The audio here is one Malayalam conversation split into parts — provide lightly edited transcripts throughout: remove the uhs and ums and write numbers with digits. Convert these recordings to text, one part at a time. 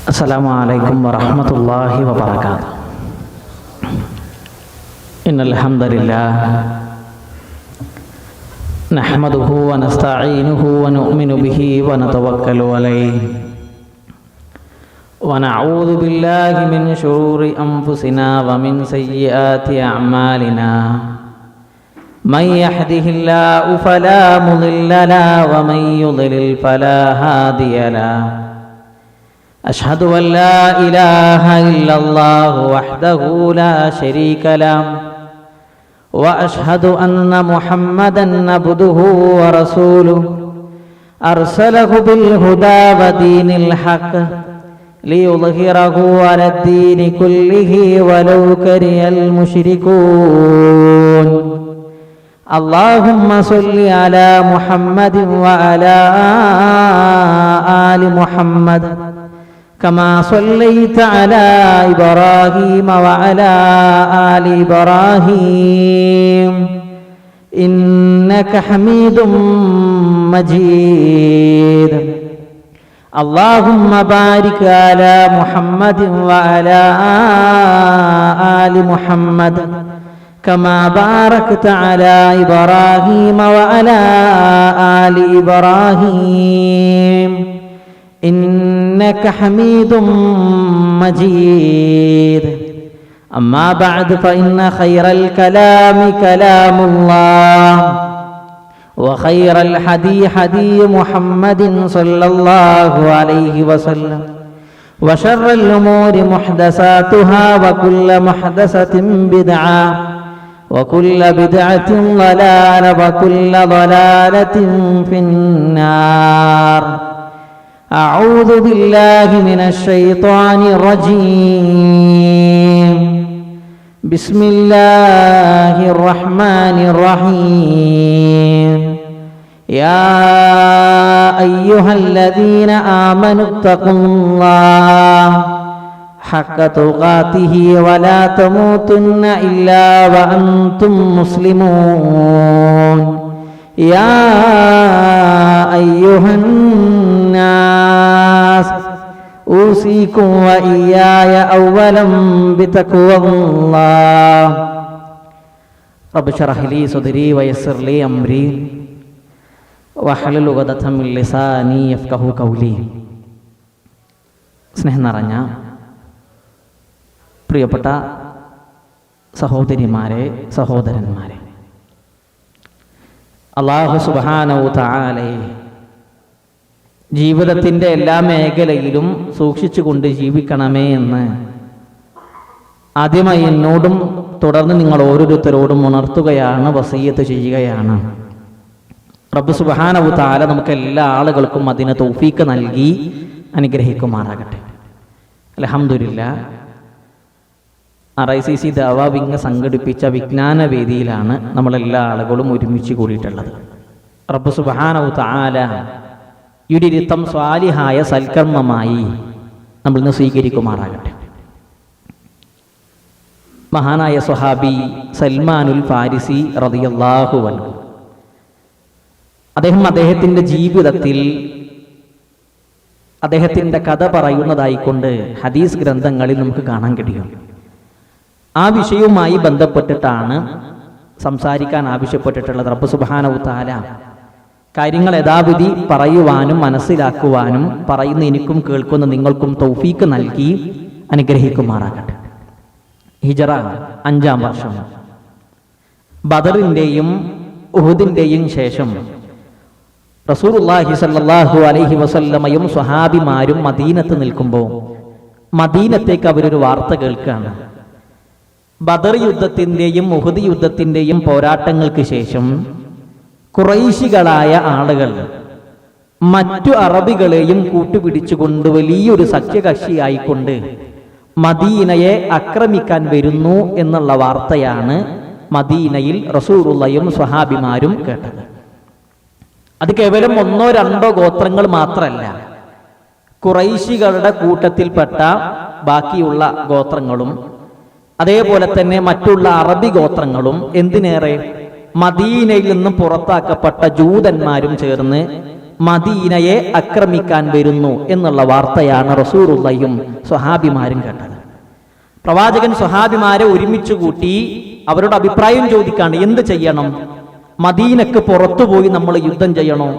السلام عليكم ورحمة الله وبركاته. إن الحمد لله نحمده ونستعينه ونؤمن به ونتوكل عليه ونعوذ بالله من شرور أنفسنا ومن سيئات أعمالنا. من يهده الله فلا مضل له ومن يضلل فلا هادي له. أشهد أن لا إله إلا الله وحده لا شريك له وأشهد أن محمدا عبده ورسوله أرسله بالهدى ودين الحق ليظهره على الدين كله ولو كره المشركون. اللهم صل على محمد وعلى آل محمد كما صليت على إبراهيم وعلى آل إبراهيم إنك حميد مجيد. اللهم بارك على محمد وعلى آل محمد كما باركت على إبراهيم وعلى آل إبراهيم إنك حميد مجيد. أما بعد فإن خير الكلام كلام الله وخير الحدي حدي محمد صلى الله عليه وسلم وشر الأمور محدثاتها وكل محدثة بدعة وكل بدعة ضلالة وكل ضلالة في النار. أعوذ بالله من الشيطان الرجيم. بسم الله الرحمن الرحيم. يا أيها الذين آمنوا اتقوا الله حق تقاته ولا تموتن إلا وأنتم مسلمون. يا أيها الناس أوصيكم وإياي أولا بتقوى الله. رب اشرح لي صدري ويسر لي أمري واحلل عقدة من لساني يفقهوا قولي. സ്നേഹം നിറഞ്ഞ പ്രിയപ്പെട്ട സഹോദരിമാരെ, സഹോദരന്മാരെ, അല്ലാഹു സുബ്ഹാനഹു തആല ജീവിതത്തിൻ്റെ എല്ലാ മേഖലയിലും സൂക്ഷിച്ചുകൊണ്ട് ജീവിക്കണമേ എന്ന് ആദ്യമായി എന്നോടും തുടർന്ന് നിങ്ങൾ ഓരോരുത്തരോടും ഉണർത്തുകയാണ്, വസിയ്യത്ത് ചെയ്യുകയാണ്. റബ്ബ് സുബ്ഹാനഹു തആല നമുക്ക് എല്ലാ ആളുകൾക്കും അതിന് തൗഫീക്ക് നൽകി അനുഗ്രഹിക്കുമാറാകട്ടെ. അൽഹംദുലില്ലാഹ്, RICC ദഅവാ വിങ് സംഘടിപ്പിച്ച വിജ്ഞാന വേദിയിലാണ് നമ്മളെല്ലാ ആളുകളും ഒരുമിച്ച് കൂടിയിട്ടുള്ളത്. റബ്ബ് സുബ്ഹാനഹു തആല യുരിത്തം സ്വാലിഹായ സൽക്കർമ്മമായി നമ്മൾ ഇന്ന് സ്വീകരിക്കുമാറാകട്ടെ. മഹാനായ സ്വഹാബി സൽമാനുൽ ഫാരിസി റളിയല്ലാഹു അൻഹു, അദ്ദേഹത്തിൻ്റെ ജീവിതത്തിൽ അദ്ദേഹത്തിൻ്റെ കഥ പറയുന്നതായിക്കൊണ്ട് ഹദീസ് ഗ്രന്ഥങ്ങളിൽ നമുക്ക് കാണാൻ കഴിയും. ആ വിഷയവുമായി ബന്ധപ്പെട്ടിട്ടാണ് സംസാരിക്കാൻ ആവശ്യപ്പെട്ടിട്ടുള്ളത്. റബ്ബ് സുബ്ഹാനഹു തആല കാര്യങ്ങൾ യഥാവിധി പറയുവാനും മനസ്സിലാക്കുവാനും പറയുന്ന എനിക്കും കേൾക്കുന്ന നിങ്ങൾക്കും തൗഫീക്ക് നൽകി അനുഗ്രഹിക്കുമാറാകട്ടെ. ഹിജറ 5-ാം വർഷം, ബദറിൻ്റെയും ഉഹുദിൻ്റെയും ശേഷം റസൂലുള്ളാഹി സ്വല്ലല്ലാഹു അലൈഹി വസല്ലമയും സ്വഹാബിമാരും മദീനത്ത് നിൽക്കുമ്പോൾ മദീനത്തേക്ക് അവരൊരു വാർത്ത കേൾക്കുകയാണ്. ബദർ യുദ്ധത്തിൻ്റെയും ഉഹുദ് യുദ്ധത്തിൻ്റെയും പോരാട്ടങ്ങൾക്ക് ശേഷം ഖുറൈശികളായ ആളുകൾ മറ്റു അറബികളെയും കൂട്ടുപിടിച്ചുകൊണ്ട് വലിയൊരു സഖ്യകക്ഷിയായിക്കൊണ്ട് മദീനയെ ആക്രമിക്കാൻ വരുന്നു എന്നുള്ള വാർത്തയാണ് മദീനയിൽ റസൂലുള്ളാഹിയും സ്വഹാബിമാരും കേട്ടത്. അത് കേവലം 1-2 ഗോത്രങ്ങൾ മാത്രമല്ല, ഖുറൈശികളുടെ കൂട്ടത്തിൽപ്പെട്ട ബാക്കിയുള്ള ഗോത്രങ്ങളും അതേപോലെ തന്നെ മറ്റുള്ള അറബി ഗോത്രങ്ങളും, എന്തിനേറെ മദീനയിൽ നിന്നും പുറത്താക്കപ്പെട്ട ജൂതന്മാരും ചേർന്ന് മദീനയെ ആക്രമിക്കാൻ വരുന്നു എന്നുള്ള വാർത്തയാണ് റസൂലുള്ളാഹിയും സ്വഹാബിമാരും കേട്ടത്. പ്രവാചകൻ സ്വഹാബിമാരെ ഒരുമിച്ച് കൂട്ടി അവരുടെ അഭിപ്രായം ചോദിക്കാണ്, എന്ത് ചെയ്യണം? മദീനക്ക് പുറത്തുപോയി നമ്മൾ യുദ്ധം ചെയ്യണോ,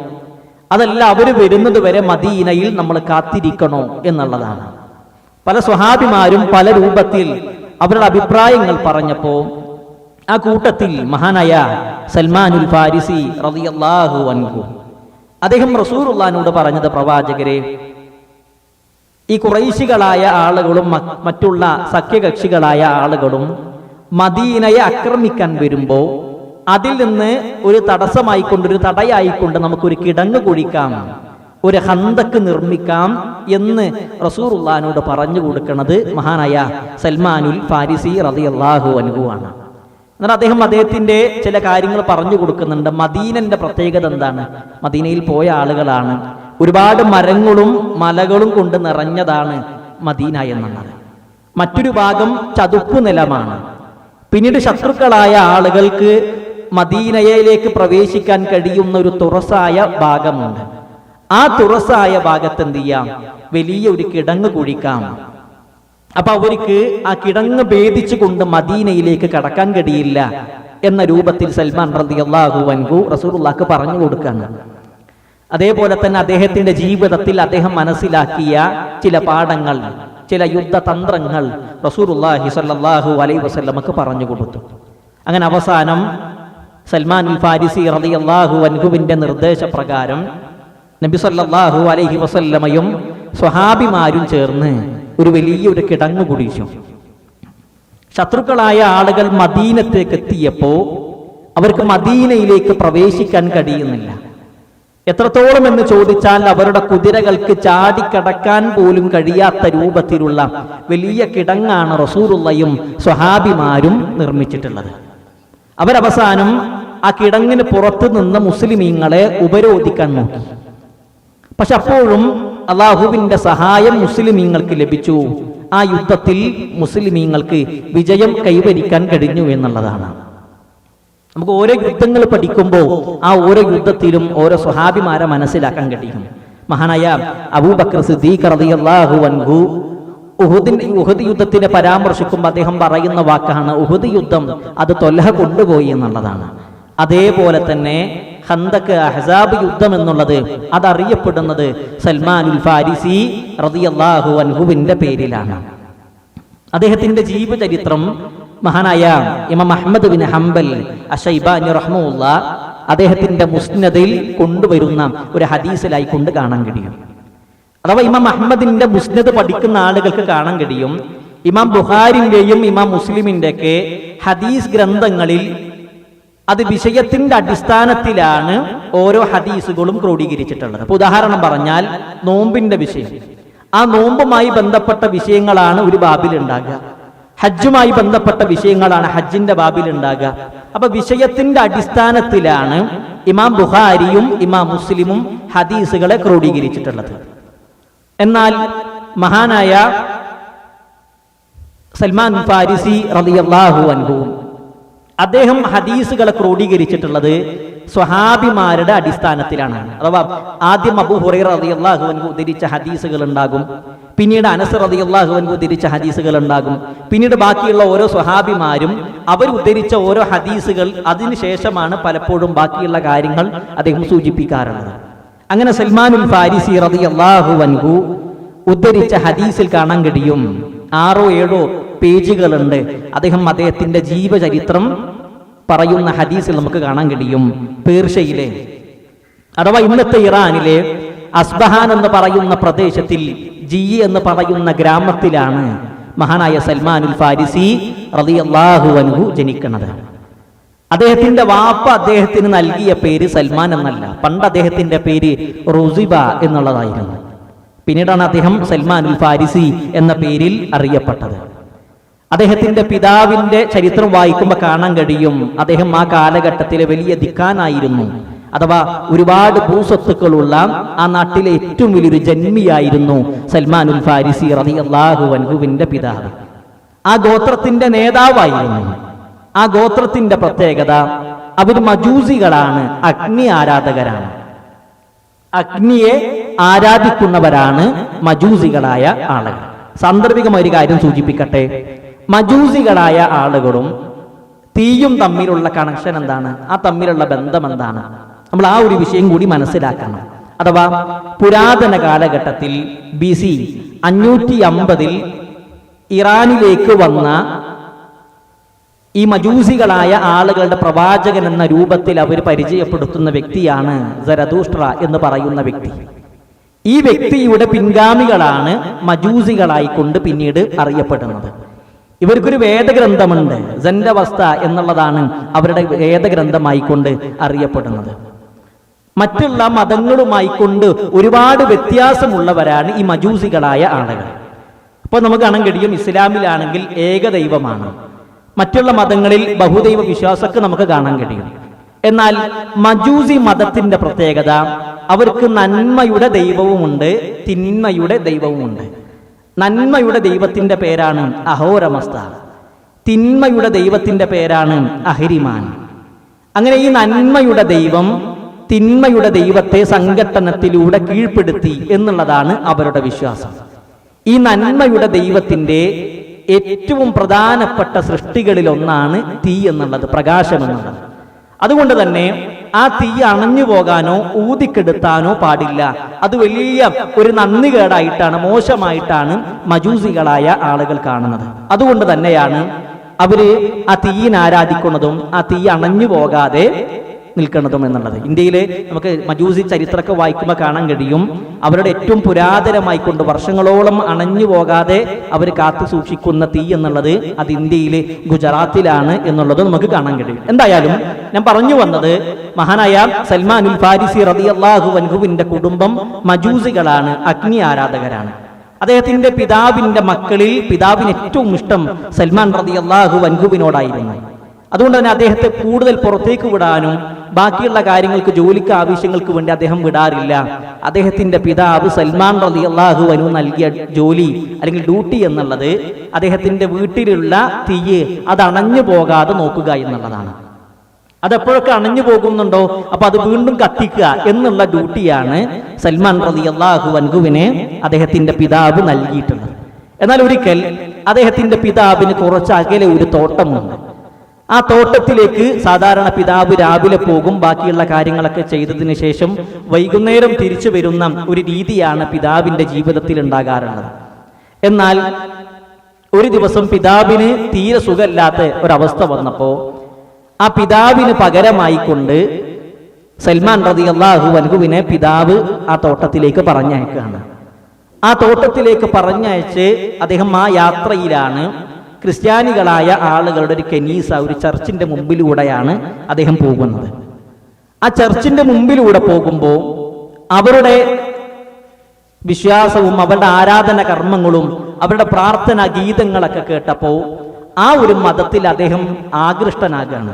അതല്ല അവർ വരുന്നത് വരെ മദീനയിൽ നമ്മൾ കാത്തിരിക്കണോ എന്നുള്ളതാണ്. പല സ്വഹാബിമാരും പല രൂപത്തിൽ അവരുടെ അഭിപ്രായങ്ങൾ പറഞ്ഞപ്പോ ആ കൂട്ടത്തിൽ മഹാനായ സൽമാനുൽ ഫാരിസി റളിയല്ലാഹു അൻഹു അദ്ദേഹം റസൂലുള്ളാഹിനോട് പറഞ്ഞത്, പ്രവാചകരെ, ഈ ഖുറൈശികളായ ആളുകളും മറ്റുള്ള സഖ്യകക്ഷികളായ ആളുകളും മദീനയെ ആക്രമിക്കാൻ വരുമ്പോൾ അതിൽ നിന്ന് ഒരു തടസ്സമായിക്കൊണ്ട്, ഒരു തടയായിക്കൊണ്ട് നമുക്കൊരു കിടങ്ങ് കുഴിക്കാം, ഒരു ഹന്തക്ക് നിർമ്മിക്കാം എന്ന് റസൂലുള്ളാഹിനോട് പറഞ്ഞു കൊടുക്കുന്നത് മഹാനായ സൽമാനുൽ ഫാരിസി റളിയല്ലാഹു അൻഹു ആണ്. എന്നാൽ അദ്ദേഹത്തിന്റെ ചില കാര്യങ്ങൾ പറഞ്ഞു കൊടുക്കുന്നുണ്ട്. മദീനന്റെ പ്രത്യേകത എന്താണ്? മദീനയിൽ പോയ ആളുകളാണ്, ഒരുപാട് മരങ്ങളും മലകളും കൊണ്ട് നിറഞ്ഞതാണ് മദീന എന്നുള്ളത്. മറ്റൊരു ഭാഗം ചതുപ്പ് നിലമാണ്. പിന്നീട് ശത്രുക്കളായ ആളുകൾക്ക് മദീനയിലേക്ക് പ്രവേശിക്കാൻ കഴിയുന്ന ഒരു തുറസായ ഭാഗമുണ്ട്. ആ തുറസായ ഭാഗത്ത് എന്ത് ചെയ്യാം? വലിയ ഒരു കിടങ്ങ് കുഴിക്കാം. അപ്പൊ അവർക്ക് ആ കിടങ്ങ് ഭേദിച്ചുകൊണ്ട് മദീനയിലേക്ക് കടക്കാൻ കഴിയില്ല എന്ന രൂപത്തിൽ സൽമാൻ റളിയല്ലാഹു അൻഹു റസൂലുള്ളാഹിക്ക് പറഞ്ഞു കൊടുക്കാണ്. അതേപോലെ തന്നെ അദ്ദേഹത്തിന്റെ ജീവിതത്തിൽ അദ്ദേഹം മനസ്സിലാക്കിയ ചില പാഠങ്ങൾ, ചില യുദ്ധതന്ത്രങ്ങൾ റസൂലുള്ളാഹി സ്വല്ലല്ലാഹു അലൈഹി വസല്ലമക്ക് പറഞ്ഞു കൊടുത്തു. അങ്ങനെ അവസാനം സൽമാനുൽ ഫാരിസി റളിയല്ലാഹു അൻഹുവിന്റെ നിർദ്ദേശപ്രകാരം നബി സല്ലല്ലാഹു അലൈഹി വസല്ലമയും സ്വഹാബിമാരും ചേർന്ന് ഒരു വലിയൊരു കിടങ്ങ് കുഴിച്ചു. ശത്രുക്കളായ ആളുകൾ മദീനത്തേക്ക് എത്തിയപ്പോ അവർക്ക് മദീനയിലേക്ക് പ്രവേശിക്കാൻ കഴിയുന്നില്ല. എത്രത്തോളം എന്ന് ചോദിച്ചാൽ അവരുടെ കുതിരകൾക്ക് ചാടിക്കടക്കാൻ പോലും കഴിയാത്ത രൂപത്തിലുള്ള വലിയ കിടങ്ങാണ് റസൂലുള്ളാഹിയും സ്വഹാബിമാരും നിർമ്മിച്ചിട്ടുള്ളത്. അവരവസാനം ആ കിടങ്ങിന് പുറത്തു നിന്ന് മുസ്ലിമീങ്ങളെ ഉപരോധിക്കാൻ നോക്കി. പക്ഷെ അപ്പോഴും അള്ളാഹുവിന്റെ സഹായം മുസ്ലിമീങ്ങൾക്ക് ലഭിച്ചു. ആ യുദ്ധത്തിൽ മുസ്ലിമീങ്ങൾക്ക് വിജയം കൈവരിക്കാൻ കഴിഞ്ഞു എന്നുള്ളതാണ്. നമുക്ക് ഓരോ യുദ്ധങ്ങൾ പഠിക്കുമ്പോൾ ആ ഓരോ യുദ്ധത്തിലും ഓരോ സ്വഹാബിമാരെ മനസ്സിലാക്കാൻ കഴിയും. മഹാനായ അബൂബക്കർ സിദ്ദീഖ് റളിയല്ലാഹു അൻഹു ഉഹദ് യുദ്ധത്തിനെ പരാമർശിക്കുമ്പോൾ അദ്ദേഹം പറയുന്ന വാക്കാണ്, ഉഹദ് യുദ്ധം അത് തൊലഹ കൊണ്ടുപോയി എന്നുള്ളതാണ്. അതേപോലെ തന്നെ ഖന്തക്ക്, അഹ്സാബ് യുദ്ധം എന്നുള്ളത് അതറിയപ്പെടുന്നത് സൽമാനുൽ ഫാരിസി റളിയല്ലാഹു അൻഹുവിന്റെ പേരിലാണ്. അദ്ദേഹത്തിന്റെ ജീവചരിത്രം മഹാനായ ഇമാം അഹ്മദ് ബിൻ ഹംബൽ അശൈബാനി റഹ്മത്തുള്ളാഹി അദ്ദേഹത്തിന്റെ മുസ്നദിൽ കൊണ്ടുവരുന്ന ഒരു ഹദീസിലായി കൊണ്ട് കാണാൻ കഴിയും. അഥവാ ഇമാം അഹ്മദിന്റെ മുസ്നദ് പഠിക്കുന്ന ആളുകൾക്ക് കാണാൻ കഴിയും, ഇമാം ബുഖാരിന്റെയും ഇമാം മുസ്ലിമിന്റെ ഒക്കെ ഹദീസ് ഗ്രന്ഥങ്ങളിൽ അത് വിഷയത്തിന്റെ അടിസ്ഥാനത്തിലാണ് ഓരോ ഹദീസുകളും ക്രോഡീകരിച്ചിട്ടുള്ളത്. അപ്പൊ ഉദാഹരണം പറഞ്ഞാൽ നോമ്പിന്റെ വിഷയം, ആ നോമ്പുമായി ബന്ധപ്പെട്ട വിഷയങ്ങളാണ് ഒരു ബാബിൽ ഉണ്ടാകുക. ഹജ്ജുമായി ബന്ധപ്പെട്ട വിഷയങ്ങളാണ് ഹജ്ജിന്റെ ബാബിൽ ഉണ്ടാകുക. അപ്പൊ വിഷയത്തിന്റെ അടിസ്ഥാനത്തിലാണ് ഇമാം ബുഖാരിയും ഇമാം മുസ്ലിമും ഹദീസുകളെ ക്രോഡീകരിച്ചിട്ടുള്ളത്. എന്നാൽ മഹാനായ സൽമാൻ ഫാരിസി റളിയല്ലാഹു അൻഹു അദ്ദേഹം ഹദീസുകളെ ക്രോഡീകരിച്ചിട്ടുള്ളത് സ്വഹാബിമാരുടെ അടിസ്ഥാനത്തിലാണ്. അഥവാ ആദ്യം അബൂ ഹുറൈറ റളിയല്ലാഹു അൻഹു ഉദ്ധരിച്ച ഹദീസുകൾ ഉണ്ടാകും, പിന്നീട് അനസ് റളിയല്ലാഹു അൻഹു ഉദ്ധരിച്ച ഹദീസുകൾ ഉണ്ടാകും, പിന്നീട് ബാക്കിയുള്ള ഓരോ സ്വഹാബിമാരും അവർ ഉദ്ധരിച്ച ഓരോ ഹദീസുകൾ, അതിനുശേഷമാണ് പലപ്പോഴും ബാക്കിയുള്ള കാര്യങ്ങൾ അദ്ദേഹം സൂചിപ്പിക്കാറുള്ളത്. അങ്ങനെ സൽമാനുൽ ഫാരിസി റളിയല്ലാഹു അൻഹു ഉദ്ധരിച്ച ഹദീസിൽ കാണാൻ കഴിയും 6-7 പേജുകളുണ്ട്. അദ്ദേഹത്തിന്റെ ജീവചരിത്രം പറയുന്ന ഹദീസിൽ നമുക്ക് കാണാൻ കഴിയും. പേർഷ്യയിലെ അഥവാ ഇന്നത്തെ ഇറാനിലെ അസ്ബഹാൻ എന്ന് പറയുന്ന പ്രദേശത്തിൽ ജി എന്ന് പറയുന്ന ഗ്രാമത്തിലാണ് മഹാനായ സൽമാനുൽ ഫാരിസി റളിയല്ലാഹു അൻഹു ജനിക്കുന്നത്. അദ്ദേഹത്തിന്റെ വാപ്പ അദ്ദേഹത്തിന് നൽകിയ പേര് സൽമാൻ എന്നല്ല, പണ്ട് അദ്ദേഹത്തിന്റെ പേര് റുസിബ എന്നുള്ളതായിരുന്നു. പിന്നീടാണ് അദ്ദേഹം സൽമാനുൽ ഫാരിസി എന്ന പേരിൽ അറിയപ്പെട്ടത്. അദ്ദേഹത്തിന്റെ പിതാവിന്റെ ചരിത്രം വായിക്കുമ്പോൾ കാണാൻ കഴിയും, അദ്ദേഹം ആ കാലഘട്ടത്തിലെ വലിയ ദിക്കാനായിരുന്നു. അഥവാ ഒരുപാട് ഭൂസ്വത്തുക്കളുള്ള ആ നാട്ടിലെ ഏറ്റവും വലിയൊരു ജന്മിയായിരുന്നു സൽമാനുൽ ഫാരിസി റളിയല്ലാഹു അൻഹുവിന്റെ പിതാവ്. ആ ഗോത്രത്തിന്റെ നേതാവായിരുന്നു. ആ ഗോത്രത്തിന്റെ പ്രത്യേകത, അവർ മജൂസികളാണ്, അഗ്നി ആരാധകരാണ്. അഗ്നിയെ ആരാധിക്കുന്നവരാണ് മജൂസികളായ ആളുകൾ. സാന്ദർഭികമായ ഒരു കാര്യം സൂചിപ്പിക്കട്ടെ. മജൂസികളായ ആളുകളും തീയും തമ്മിലുള്ള കണക്ഷൻ എന്താണ്? ആ തമ്മിലുള്ള ബന്ധം എന്താണ്? നമ്മൾ ആ ഒരു വിഷയം കൂടി മനസ്സിലാക്കണം. അഥവാ പുരാതന കാലഘട്ടത്തിൽ BC 550 ഇറാനിലേക്ക് വന്ന ഈ മജൂസികളായ ആളുകളുടെ പ്രവാചകൻ എന്ന രൂപത്തിൽ അവർ പരിചയപ്പെടുത്തുന്ന വ്യക്തിയാണ് സരതുഷ്ട്ര എന്ന് പറയുന്ന വ്യക്തി. ഈ വ്യക്തിയുടെ പിൻഗാമികളാണ് മജൂസികളായിക്കൊണ്ട് പിന്നീട് അറിയപ്പെടുന്നത്. ഇവർക്കൊരു വേദഗ്രന്ഥമുണ്ട്, സൻഡവസ്ഥ എന്നുള്ളതാണ് അവരുടെ വേദഗ്രന്ഥമായിക്കൊണ്ട് അറിയപ്പെടുന്നത്. മറ്റുള്ള മതങ്ങളുമായിക്കൊണ്ട് ഒരുപാട് വ്യത്യാസമുള്ളവരാണ് ഈ മജൂസികളായ ആളുകൾ. അപ്പോൾ നമുക്ക് കാണാൻ കഴിയും, ഇസ്ലാമിലാണെങ്കിൽ ഏകദൈവമാണ്, മറ്റുള്ള മതങ്ങളിൽ ബഹുദൈവ വിശ്വാസമൊക്കെ നമുക്ക് കാണാൻ കഴിയും. എന്നാൽ മജൂസി മതത്തിന്റെ പ്രത്യേകത, അവർക്ക് നന്മയുടെ ദൈവവുമുണ്ട്, തിന്മയുടെ ദൈവവുമുണ്ട്. നന്മയുടെ ദൈവത്തിന്റെ പേരാണ് അഹോരമസ്ത, തിന്മയുടെ ദൈവത്തിന്റെ പേരാണ് അഹരിമാൻ. അങ്ങനെ ഈ നന്മയുടെ ദൈവം തിന്മയുടെ ദൈവത്തെ സംഘട്ടനത്തിലൂടെ കീഴ്പ്പെടുത്തി എന്നുള്ളതാണ് അവരുടെ വിശ്വാസം. ഈ നന്മയുടെ ദൈവത്തിന്റെ ഏറ്റവും പ്രധാനപ്പെട്ട സൃഷ്ടികളിൽ ഒന്നാണ് തീ എന്നുള്ളത്, പ്രകാശം എന്നുള്ളത്. അതുകൊണ്ട് തന്നെ ആ തീ അണഞ്ഞു പോകാനോ ഊതിക്കെടുത്താനോ പാടില്ല. അത് വലിയ ഒരു നന്ദികേടായിട്ടാണ്, മോശമായിട്ടാണ് മജൂസികളായ ആളുകൾ കാണുന്നത്. അതുകൊണ്ട് തന്നെയാണ് അവര് ആ തീയിനെ ആരാധിക്കുന്നതും ആ തീ അണഞ്ഞു പോകാതെ നിൽക്കുന്നതും എന്നുള്ളത്. ഇന്ത്യയിലെ നമുക്ക് മജൂസി ചരിത്രമൊക്കെ വായിക്കുമ്പോൾ കാണാൻ കഴിയും, അവരുടെ ഏറ്റവും പുരാതനമായിക്കൊണ്ട് വർഷങ്ങളോളം അണഞ്ഞു പോകാതെ അവർ കാത്തു സൂക്ഷിക്കുന്ന തീ എന്നുള്ളത് അത് ഇന്ത്യയിലെ ഗുജറാത്തിലാണ് എന്നുള്ളത് നമുക്ക് കാണാൻ കഴിയും. എന്തായാലും ഞാൻ പറഞ്ഞു വന്നത്, മഹാനായ സൽമാനുൽ ഫാരിസി റളിയല്ലാഹു അൻഹുവിന്റെ കുടുംബം മജൂസികളാണ്, അഗ്നി ആരാധകരാണ്. അദ്ദേഹത്തിന്റെ പിതാവിന്റെ മക്കളിൽ പിതാവിന് ഏറ്റവും ഇഷ്ടം സൽമാൻ റളിയല്ലാഹു അൻഹുവിനോടായിരുന്നു. അതുകൊണ്ട് തന്നെ അദ്ദേഹത്തെ കൂടുതൽ പുറത്തേക്ക് വിടാനും ബാക്കിയുള്ള കാര്യങ്ങൾക്ക്, ജോലിക്ക് ആവശ്യങ്ങൾക്ക് വേണ്ടി അദ്ദേഹം വിടാറില്ല. അദ്ദേഹത്തിന്റെ പിതാവ് സൽമാൻ റളിയല്ലാഹു അൻഹു നൽകിയ ജോലി അല്ലെങ്കിൽ ഡ്യൂട്ടി എന്നുള്ളത് അദ്ദേഹത്തിന്റെ വീട്ടിലുള്ള തീയ് അത് അണഞ്ഞു പോകാതെ നോക്കുക എന്നുള്ളതാണ്. അതെപ്പോഴൊക്കെ അണഞ്ഞു പോകുന്നുണ്ടോ അപ്പൊ അത് വീണ്ടും കത്തിക്കുക എന്നുള്ള ഡ്യൂട്ടിയാണ് സൽമാൻ റളിയല്ലാഹു അൻഹുവിനെ അദ്ദേഹത്തിന്റെ പിതാവ് നൽകിയിട്ടുള്ളത്. എന്നാൽ ഒരിക്കൽ അദ്ദേഹത്തിന്റെ പിതാവിന് കുറച്ച് അകലെ ഒരു തോട്ടമുണ്ട്. ആ തോട്ടത്തിലേക്ക് സാധാരണ പിതാവ് രാവിലെ പോകും, ബാക്കിയുള്ള കാര്യങ്ങളൊക്കെ ചെയ്തതിന് ശേഷം വൈകുന്നേരം തിരിച്ചു വരുന്ന ഒരു രീതിയാണ് പിതാവിന്റെ ജീവിതത്തിൽ ഉണ്ടാകാറുള്ളത്. എന്നാൽ ഒരു ദിവസം പിതാവിന് തീരെ സുഖമില്ലാത്ത ഒരവസ്ഥ വന്നപ്പോ ആ പിതാവിന് പകരമായിക്കൊണ്ട് സൽമാൻ റളിയല്ലാഹു അൻഹുവിനെ പിതാവ് ആ തോട്ടത്തിലേക്ക് പറഞ്ഞയക്കുകയാണ്. ആ തോട്ടത്തിലേക്ക് പറഞ്ഞയച്ച് അദ്ദേഹം ആ യാത്രയിലാണ് ക്രിസ്ത്യാനികളായ ആളുകളുടെ ഒരു കെനീസ, ഒരു ചർച്ചിന്റെ മുമ്പിലൂടെയാണ് അദ്ദേഹം പോകുന്നത്. ആ ചർച്ചിന്റെ മുമ്പിലൂടെ പോകുമ്പോൾ അവരുടെ വിശ്വാസവും അവരുടെ ആരാധന കർമ്മങ്ങളും അവരുടെ പ്രാർത്ഥന ഗീതങ്ങളൊക്കെ കേട്ടപ്പോൾ ആ ഒരു മതത്തിൽ അദ്ദേഹം ആകൃഷ്ടനാകാണ്.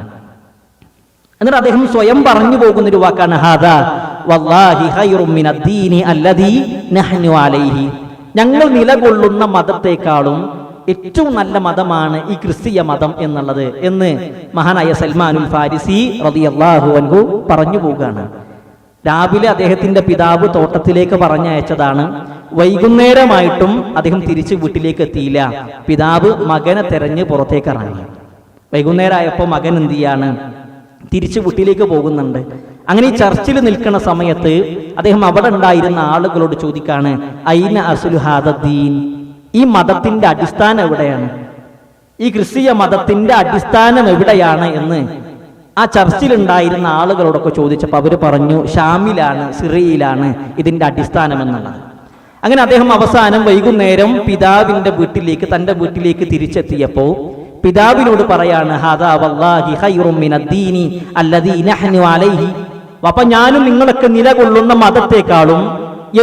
എന്നിട്ട് അദ്ദേഹം സ്വയം പറഞ്ഞു പോകുന്ന ഒരു വാക്കാണ് ഹാദാ വല്ലാഹി ഖൈറും മിനദ്ദീനി അല്ലദീ നഹ്നു അലൈഹി. ഞങ്ങൾ നിലകൊള്ളുന്ന മതത്തെക്കാളും ഏറ്റവും നല്ല മതമാണ് ഈ ക്രിസ്തീയ മതം എന്നുള്ളത് എന്ന് മഹാനായ സൽമാനുൽ ഫാരിസി റളിയല്ലാഹു അൻഹു പറഞ്ഞു പോവുകയാണ്. രാവിലെ അദ്ദേഹത്തിന്റെ പിതാവ് തോട്ടത്തിലേക്ക് പറഞ്ഞയച്ചതാണ്. വൈകുന്നേരമായിട്ടും അദ്ദേഹം തിരിച്ച് വീട്ടിലേക്ക് എത്തിയില്ല. പിതാവ് മകനെ തെരഞ്ഞ് പുറത്തേക്ക് ഇറങ്ങി. വൈകുന്നേരമായപ്പോൾ മകൻ എന്ത് ചെയ്യാണ്? തിരിച്ച് വീട്ടിലേക്ക് പോകുന്നുണ്ട്. അങ്ങനെ ഈ ചർച്ചിൽ നിൽക്കുന്ന സമയത്ത് അദ്ദേഹം അവിടെ ഉണ്ടായിരുന്ന ആളുകളോട് ചോദിക്കാണ്, ഐന അസ്ലു ഹാദദ്ദീൻ, ഈ മതത്തിന്റെ അടിസ്ഥാനം എവിടെയാണ്? ഈ ക്രിസ്തീയ മതത്തിന്റെ അടിസ്ഥാനം എവിടെയാണ് എന്ന് ആ ചർച്ചിലുണ്ടായിരുന്ന ആളുകളോടൊക്കെ ചോദിച്ചപ്പോൾ അവർ പറഞ്ഞു, ഷാമിലാണ്, സിറിയയിലാണ് ഇതിന്റെ അടിസ്ഥാനം എന്നുള്ളത്. അങ്ങനെ അദ്ദേഹം അവസാനം വൈകുന്നേരം പിതാവിന്റെ വീട്ടിലേക്ക്, തന്റെ വീട്ടിലേക്ക് തിരിച്ചെത്തിയപ്പോൾ പിതാവിനോട് പറയാണ്, ഹാദാ വല്ലാഹി ഖൈറും മിനദ്ദീനി അല്ലദീ നഹ്നു അലൈഹി. അപ്പൊ ഞാനും നിങ്ങളൊക്കെ നിലകൊള്ളുന്ന മതത്തെക്കാളും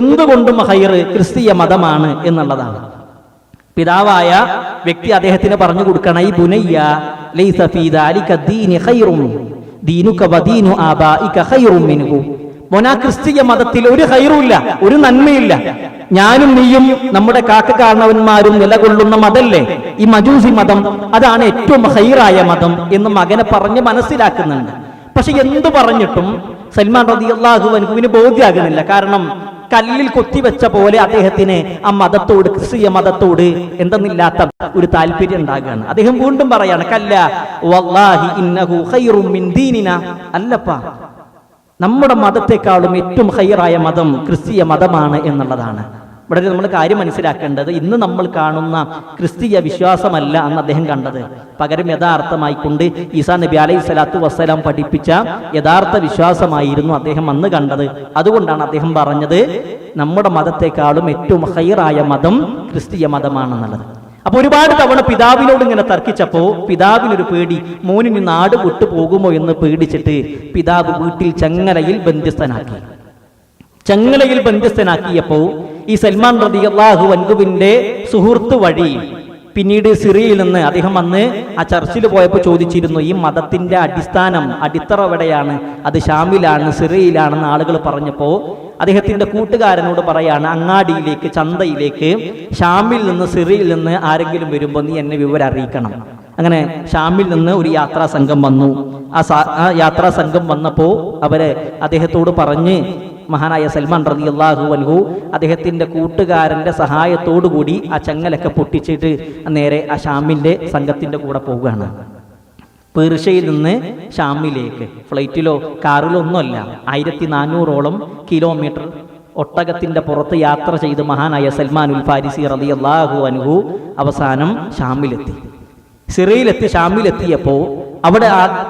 എന്തുകൊണ്ടും ഖൈർ ക്രിസ്തീയ മതമാണ് എന്നുള്ളതാണ്. പിതാവായ വ്യക്തി അദ്ദേഹത്തിന് പറഞ്ഞു കൊടുക്കണം, ഈ ബുനയ്യ ലൈസ ഫീ ദാലിക ദീനി ഖൈറും ദീനുക വദീനു ആബാഇക ഖൈറും മിൻഹു. മോനാ, ക്രിസ്തീയ മതത്തിൽ ഒരു ഖൈറുമില്ല, ഒരു നന്മയില്ല. ഞാനും നീയും നമ്മുടെ കാരണവന്മാരും നിലകൊള്ളുന്ന മതല്ലേ ഈ മജൂസി മതം, അതാണ് ഏറ്റവും ഖൈറായ മതം എന്ന് മകനെ പറഞ്ഞ് മനസ്സിലാക്കുന്നുണ്ട്. പക്ഷെ എന്തു പറഞ്ഞിട്ടും സൽമാൻ റളിയല്ലാഹു അൻഹുവിന് ബോധ്യമാകുന്നില്ല. കാരണം കല്ലിൽ കൊത്തിവെച്ച പോലെ അദ്ദേഹത്തിന് ആ മതത്തോട്, ക്രിസ്തീയ മതത്തോട് എന്തെന്നില്ലാത്ത ഒരു താല്പര്യം ഉണ്ടാകുകയാണ്. അദ്ദേഹം വീണ്ടും പറയാണ്, കല്ല വല്ലാഹി ഇന്നഹു ഖൈറും മിൻ ദീനിന. അല്ലപ്പാ, നമ്മുടെ മതത്തെക്കാളും ഏറ്റവും ഖൈറായ മതം ക്രിസ്തീയ മതമാണ് എന്നുള്ളതാണ്. ഇവിടെ നമ്മൾ കാര്യം മനസ്സിലാക്കേണ്ടത്, ഇന്ന് നമ്മൾ കാണുന്ന ക്രിസ്തീയ വിശ്വാസമല്ല അന്ന് അദ്ദേഹം കണ്ടത്. പകരം യഥാർത്ഥമായിക്കൊണ്ട് ഈസാ നബി അലൈഹി സ്വലാത്തു വസ്സലാം പഠിപ്പിച്ച യഥാർത്ഥ വിശ്വാസമായിരുന്നു അദ്ദേഹം അന്ന് കണ്ടത്. അതുകൊണ്ടാണ് അദ്ദേഹം പറഞ്ഞത് നമ്മുടെ മതത്തെക്കാളും ഏറ്റവും ഖൈറായ മതം ക്രിസ്തീയ മതമാണെന്നുള്ളത്. അപ്പൊ ഒരുപാട് തവണ പിതാവിനോട് ഇങ്ങനെ തർക്കിച്ചപ്പോ പിതാവിനൊരു പേടി, മോനിന് നാട് വിട്ടു പോകുമോ എന്ന് പേടിച്ചിട്ട് പിതാവ് വീട്ടിൽ ചങ്ങലയിൽ ബന്ധിസ്ഥനാക്കിയപ്പോ ഈ സൽമാൻ റളിയല്ലാഹു അൻഹുവിന്റെ സുഹൃത്ത് വഴി പിന്നീട് സിറിയയിൽ നിന്ന് അദ്ദേഹം വന്ന് ആ ചർച്ചിൽ പോയപ്പോൾ ചോദിച്ചിരുന്നു, ഈ മതത്തിന്റെ അടിത്തറ എവിടെയാണ്? അത് ഷാമിലാണ്, സിറിയയിലാണെന്ന് ആളുകൾ പറഞ്ഞപ്പോൾ അദ്ദേഹത്തിന്റെ കൂട്ടുകാരനോട് പറയാണ്, അങ്ങാടിയിലേക്ക്, ചന്തയിലേക്ക് ഷാമിൽ നിന്ന്, സിറിയയിൽ നിന്ന് ആരെങ്കിലും വരുമ്പോൾ നീ എന്നെ വിവരം അറിയിക്കണം. അങ്ങനെ ഷാമിൽ നിന്ന് ഒരു യാത്രാ സംഘം വന്നു. ആ യാത്രാ സംഘം വന്നപ്പോൾ അവര് അദ്ദേഹത്തോട് പറഞ്ഞ്, മഹാനായ സൽമാൻ റളിയല്ലാഹു അൻഹു അദ്ദേഹത്തിന്റെ കൂട്ടുകാരന്റെ സഹായത്തോടു കൂടി ആ ചങ്ങലൊക്കെ പൊട്ടിച്ചിട്ട് നേരെ ആ ഷാമിന്റെ സംഘത്തിന്റെ കൂടെ പോവുകയാണ്. പേർഷ്യയിൽ നിന്ന് ഷാമിലേക്ക് ഫ്ലൈറ്റിലോ കാറിലോ ഒന്നുമല്ല, 1400ഓളം കിലോമീറ്റർ ഒട്ടകത്തിന്റെ പുറത്ത് യാത്ര ചെയ്ത് മഹാനായ സൽമാനുൽ ഫാരിസി റളിയല്ലാഹു അൻഹു അവസാനം ഷാമിലെത്തി. സിറിയയിലെത്തി ഷാമിലെത്തിയപ്പോ അവിടെ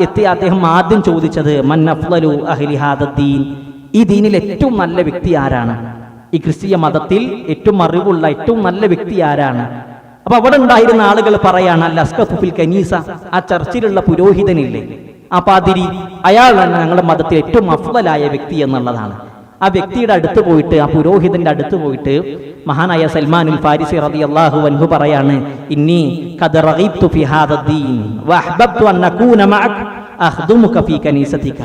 എത്തി അദ്ദേഹം ആദ്യം ചോദിച്ചത്, മൻ അഫ്ളലു അഹ്ലി ഹാദദ്ദീൻ, ഈ ദീനിൽ ഏറ്റവും നല്ല വ്യക്തി ആരാണ്? ഈ ക്രിസ്തീയ മതത്തിൽ ഏറ്റവും അറിവുള്ള ഏറ്റവും നല്ല വ്യക്തി ആരാണ്? അപ്പൊ അവിടെ ഉണ്ടായിരുന്ന ആളുകൾ പറയാണ്, അൽ അസ്ഖഫു ഫിൽ കനീസ, ആ ചർച്ചിലുള്ള പുരോഹിതനില്ലേ, ആ പാതിരി, അയാളാണ് ഞങ്ങളുടെ മതത്തിൽ ഏറ്റവും അഫ്ളലായ വ്യക്തി എന്നുള്ളതാണ്. ആ വ്യക്തിയുടെ അടുത്ത് പോയിട്ട്, ആ പുരോഹിതന്റെ അടുത്ത് പോയിട്ട് മഹാനായ സൽമാനുൽ ഫാരിസി റളിയല്ലാഹു അൻഹു പറയാണ്, ഇന്നി ഖദ് റഗിബ്തു ഫി ഹാദദ്ദീൻ വഅഹ്ബബ്തു അൻ അകൂന മഅക അഖ്ദുമുക ഫീ കനീസതിക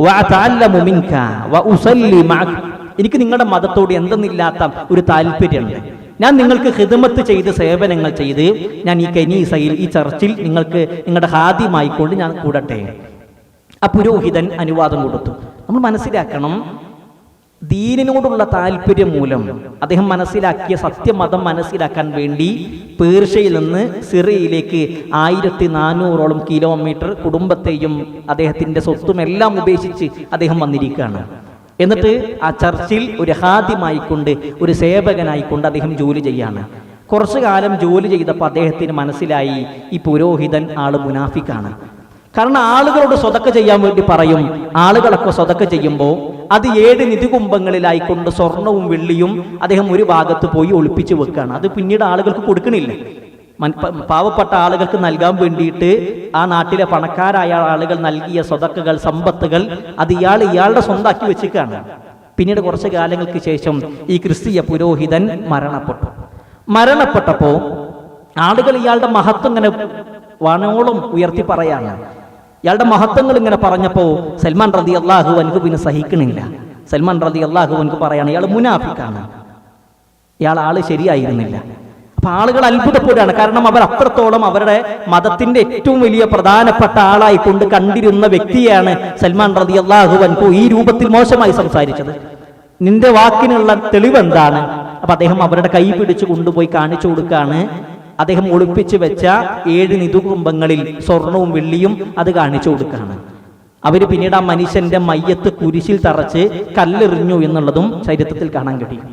വഅതഅല്ലമു മിൻക വഉസല്ലി മഅക. എനിക്ക് നിങ്ങളുടെ മതത്തോട് എന്തെന്നില്ലാത്ത ഒരു താല്പര്യമുണ്ട്. ഞാൻ നിങ്ങൾക്ക് ഖിദ്മത്ത് ചെയ്ത്, സേവനങ്ങൾ ചെയ്ത്, ഞാൻ ഈ കനീസയിൽ, ഈ ചർച്ചിൽ നിങ്ങൾക്ക് നിങ്ങളുടെ ഹാദിമായിക്കൊണ്ട് ഞാൻ കൂടട്ടെ. ആ പുരോഹിതൻ അനുവാദം കൊടുത്തു. നമ്മൾ മനസ്സിലാക്കണം, ദീനിനോടുള്ള താല്പര്യം മൂലം അദ്ദേഹം മനസ്സിലാക്കിയ സത്യമതം മനസ്സിലാക്കാൻ വേണ്ടി പേർഷ്യയിൽ നിന്ന് സിറിയയിലേക്ക് 1400ഓളം കിലോമീറ്റർ കുടുംബത്തെയും അദ്ദേഹത്തിന്റെ സ്വത്തും എല്ലാം ഉപേക്ഷിച്ച് അദ്ദേഹം വന്നിരിക്കുകയാണ്. എന്നിട്ട് ആ ചർച്ചിൽ ഒരു ഹാദിമായിക്കൊണ്ട്, ഒരു സേവകനായിക്കൊണ്ട് അദ്ദേഹം ജോലി ചെയ്യാണ്. കുറച്ചു കാലം ജോലി ചെയ്തപ്പോൾ അദ്ദേഹത്തിന് മനസ്സിലായി, ഈ പുരോഹിതൻ ആള് മുനാഫിക്കാണ്. കാരണം ആളുകളോട് സ്വതക്ക ചെയ്യാൻ വേണ്ടി പറയും. ആളുകളൊക്കെ സ്വതക്ക ചെയ്യുമ്പോൾ അത് 7 നിധികുംഭങ്ങളിലായിക്കൊണ്ട് സ്വർണവും വെള്ളിയും അദ്ദേഹം ഒരു ഭാഗത്ത് പോയി ഒളിപ്പിച്ചു വെക്കുകയാണ്. അത് പിന്നീട് ആളുകൾക്ക് കൊടുക്കണില്ല. പാവപ്പെട്ട ആളുകൾക്ക് നൽകാൻ വേണ്ടിയിട്ട് ആ നാട്ടിലെ പണക്കാരായ ആളുകൾ നൽകിയ സ്വതക്കകൾ, സമ്പത്തുകൾ അത് ഇയാളുടെ സ്വന്തമാക്കി വെച്ചിട്ടാണ്. പിന്നീട് കുറച്ച് കാലങ്ങൾക്ക് ശേഷം ഈ ക്രിസ്തീയ പുരോഹിതൻ മരണപ്പെട്ടപ്പോ ആളുകൾ ഇയാളുടെ മഹത്വം ഇങ്ങനെ വാനോളം ഉയർത്തി പറയാണ്. ഇയാളുടെ മഹത്വങ്ങൾ ഇങ്ങനെ പറഞ്ഞപ്പോ സൽമാൻ റളിയല്ലാഹു അൻഹുവിന് സഹിക്കണില്ല. സൽമാൻ റളിയല്ലാഹു അൻഹു പറയാണ്, ഇയാൾ മുനാഫിക്കാണ്, ഇയാൾ ആള് ശരിയായിരുന്നില്ല. അപ്പൊ ആളുകൾ അത്ഭുതപ്പെടുകയാണ്. കാരണം അവർ അത്രത്തോളം അവരുടെ മതത്തിന്റെ ഏറ്റവും വലിയ പ്രധാനപ്പെട്ട ആളായിക്കൊണ്ട് കണ്ടിരുന്ന വ്യക്തിയാണ് സൽമാൻ റളിയല്ലാഹു അൻഹു ഈ രൂപത്തിൽ മോശമായി സംസാരിച്ചത്. നിന്റെ വാക്കിനുള്ള തെളിവെന്താണ്? അപ്പൊ അദ്ദേഹം അവരുടെ കൈ പിടിച്ചു കൊണ്ടുപോയി കാണിച്ചു കൊടുക്കാണ്. അദ്ദേഹം ഒളിപ്പിച്ചു വെച്ച 7 നിധികുംഭങ്ങളിൽ സ്വർണവും വെള്ളിയും അത് കാണിച്ചു കൊടുക്കുകയാണ്. അവര് പിന്നീട് ആ മനുഷ്യന്റെ മയ്യത്ത് കുരിശിൽ തറച്ച് കല്ലെറിഞ്ഞു എന്നുള്ളതും ചരിത്രത്തിൽ കാണാൻ കഴിയും.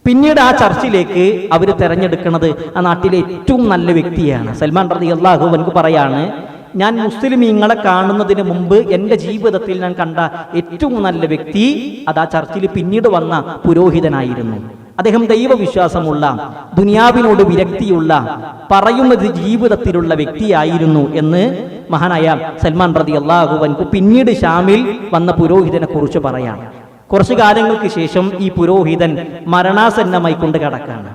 പിന്നീട് ആ ചർച്ചിലേക്ക് അവർ തെരഞ്ഞെടുക്കുന്നത് ആ നാട്ടിലെ ഏറ്റവും നല്ല വ്യക്തിയാണ്. സൽമാൻ റളിയല്ലാഹു അൻഹു പറയാണ്, ഞാൻ മുസ്ലിമീങ്ങളെ കാണുന്നതിന് മുമ്പ് എൻ്റെ ജീവിതത്തിൽ ഞാൻ കണ്ട ഏറ്റവും നല്ല വ്യക്തി അത് ആ ചർച്ചിൽ പിന്നീട് വന്ന പുരോഹിതനായിരുന്നു. അദ്ദേഹം ദൈവവിശ്വാസമുള്ള, ദുനിയാവിനോട് വിരക്തിയുള്ള, പറയുന്നത് ജീവിതത്തിലുള്ള വ്യക്തിയായിരുന്നു എന്ന് മഹാനായ സൽമാൻ റളിയല്ലാഹു അൻഹു പിന്നീട് ഷാമിൽ വന്ന പുരോഹിതനെ കുറിച്ച് പറയാം. കുറച്ചു കാലങ്ങൾക്ക് ശേഷം ഈ പുരോഹിതൻ മരണാസന്നമായി കൊണ്ട് കിടക്കാണ്.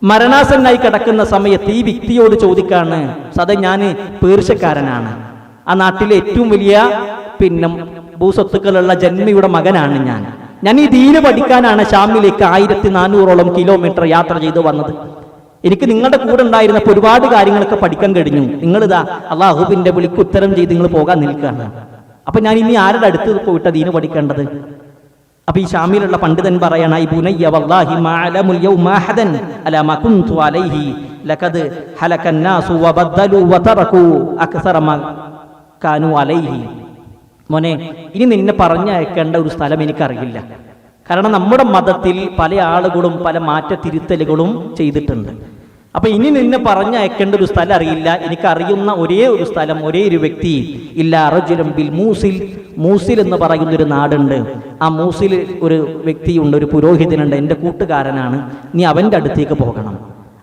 മരണാസന്നായി കിടക്കുന്ന സമയത്ത് ഈ വ്യക്തിയോട് ചോദിക്കാണ്, ഞാൻ പേർഷ്യക്കാരനാണ്, ആ നാട്ടിലെ ഏറ്റവും വലിയ ഭൂസ്വത്തുക്കളുള്ള ജന്മിയുടെ മകനാണ് ഞാൻ ഈ ദീന് പഠിക്കാനാണ് ഷാമിലേക്ക് 1400ഓളം കിലോമീറ്റർ യാത്ര ചെയ്ത് വന്നത്. എനിക്ക് നിങ്ങളുടെ കൂടെ ഉണ്ടായിരുന്നപ്പോൾ ഒരുപാട് കാര്യങ്ങളൊക്കെ പഠിക്കാൻ കഴിഞ്ഞു. നിങ്ങളിതാ അള്ളാഹുവിന്റെ വിളിക്ക് ഉത്തരം ചെയ്ത് നിങ്ങൾ പോകാൻ നിൽക്കുകയാണ്. അപ്പൊ ഞാൻ ഇനി ആരുടെ അടുത്ത് പോയിട്ട് ദീന് പഠിക്കേണ്ടത്? അപ്പൊ ഈ ഷാമിലുള്ള പണ്ഡിതൻ പറയണ ഇബ്നുയ്യ വല്ലാഹി മഅലമുൽ യൗമ അഹദൻ അലാ മാ കുൻതു അലൈഹി ലഖദ് ഹലകൻ നാസു വബദ്ദലു വതറകു അക്സറ മാ കാനു അലൈഹി. മോനെ, ഇനി നിന്നെ പറഞ്ഞയക്കേണ്ട ഒരു സ്ഥലം എനിക്കറിയില്ല. കാരണം നമ്മുടെ മതത്തിൽ പല ആളുകളും പല മാറ്റത്തിരുത്തലുകളും ചെയ്തിട്ടുണ്ട്. അപ്പൊ ഇനി നിന്നെ പറഞ്ഞയക്കേണ്ട ഒരു സ്ഥലം അറിയില്ല. എനിക്കറിയുന്ന ഒരേ ഒരു സ്ഥലം, ഒരേ ഒരു വ്യക്തി, ഇല്ലാ റജുലുൻ ബിൽ മൂസിൽ. മൂസിൽ എന്ന് പറയുന്നൊരു നാടുണ്ട്. ആ മൂസിൽ ഒരു വ്യക്തിയുണ്ട്, ഒരു പുരോഹിതനുണ്ട്, എൻ്റെ കൂട്ടുകാരനാണ്. നീ അവൻ്റെ അടുത്തേക്ക് പോകണം.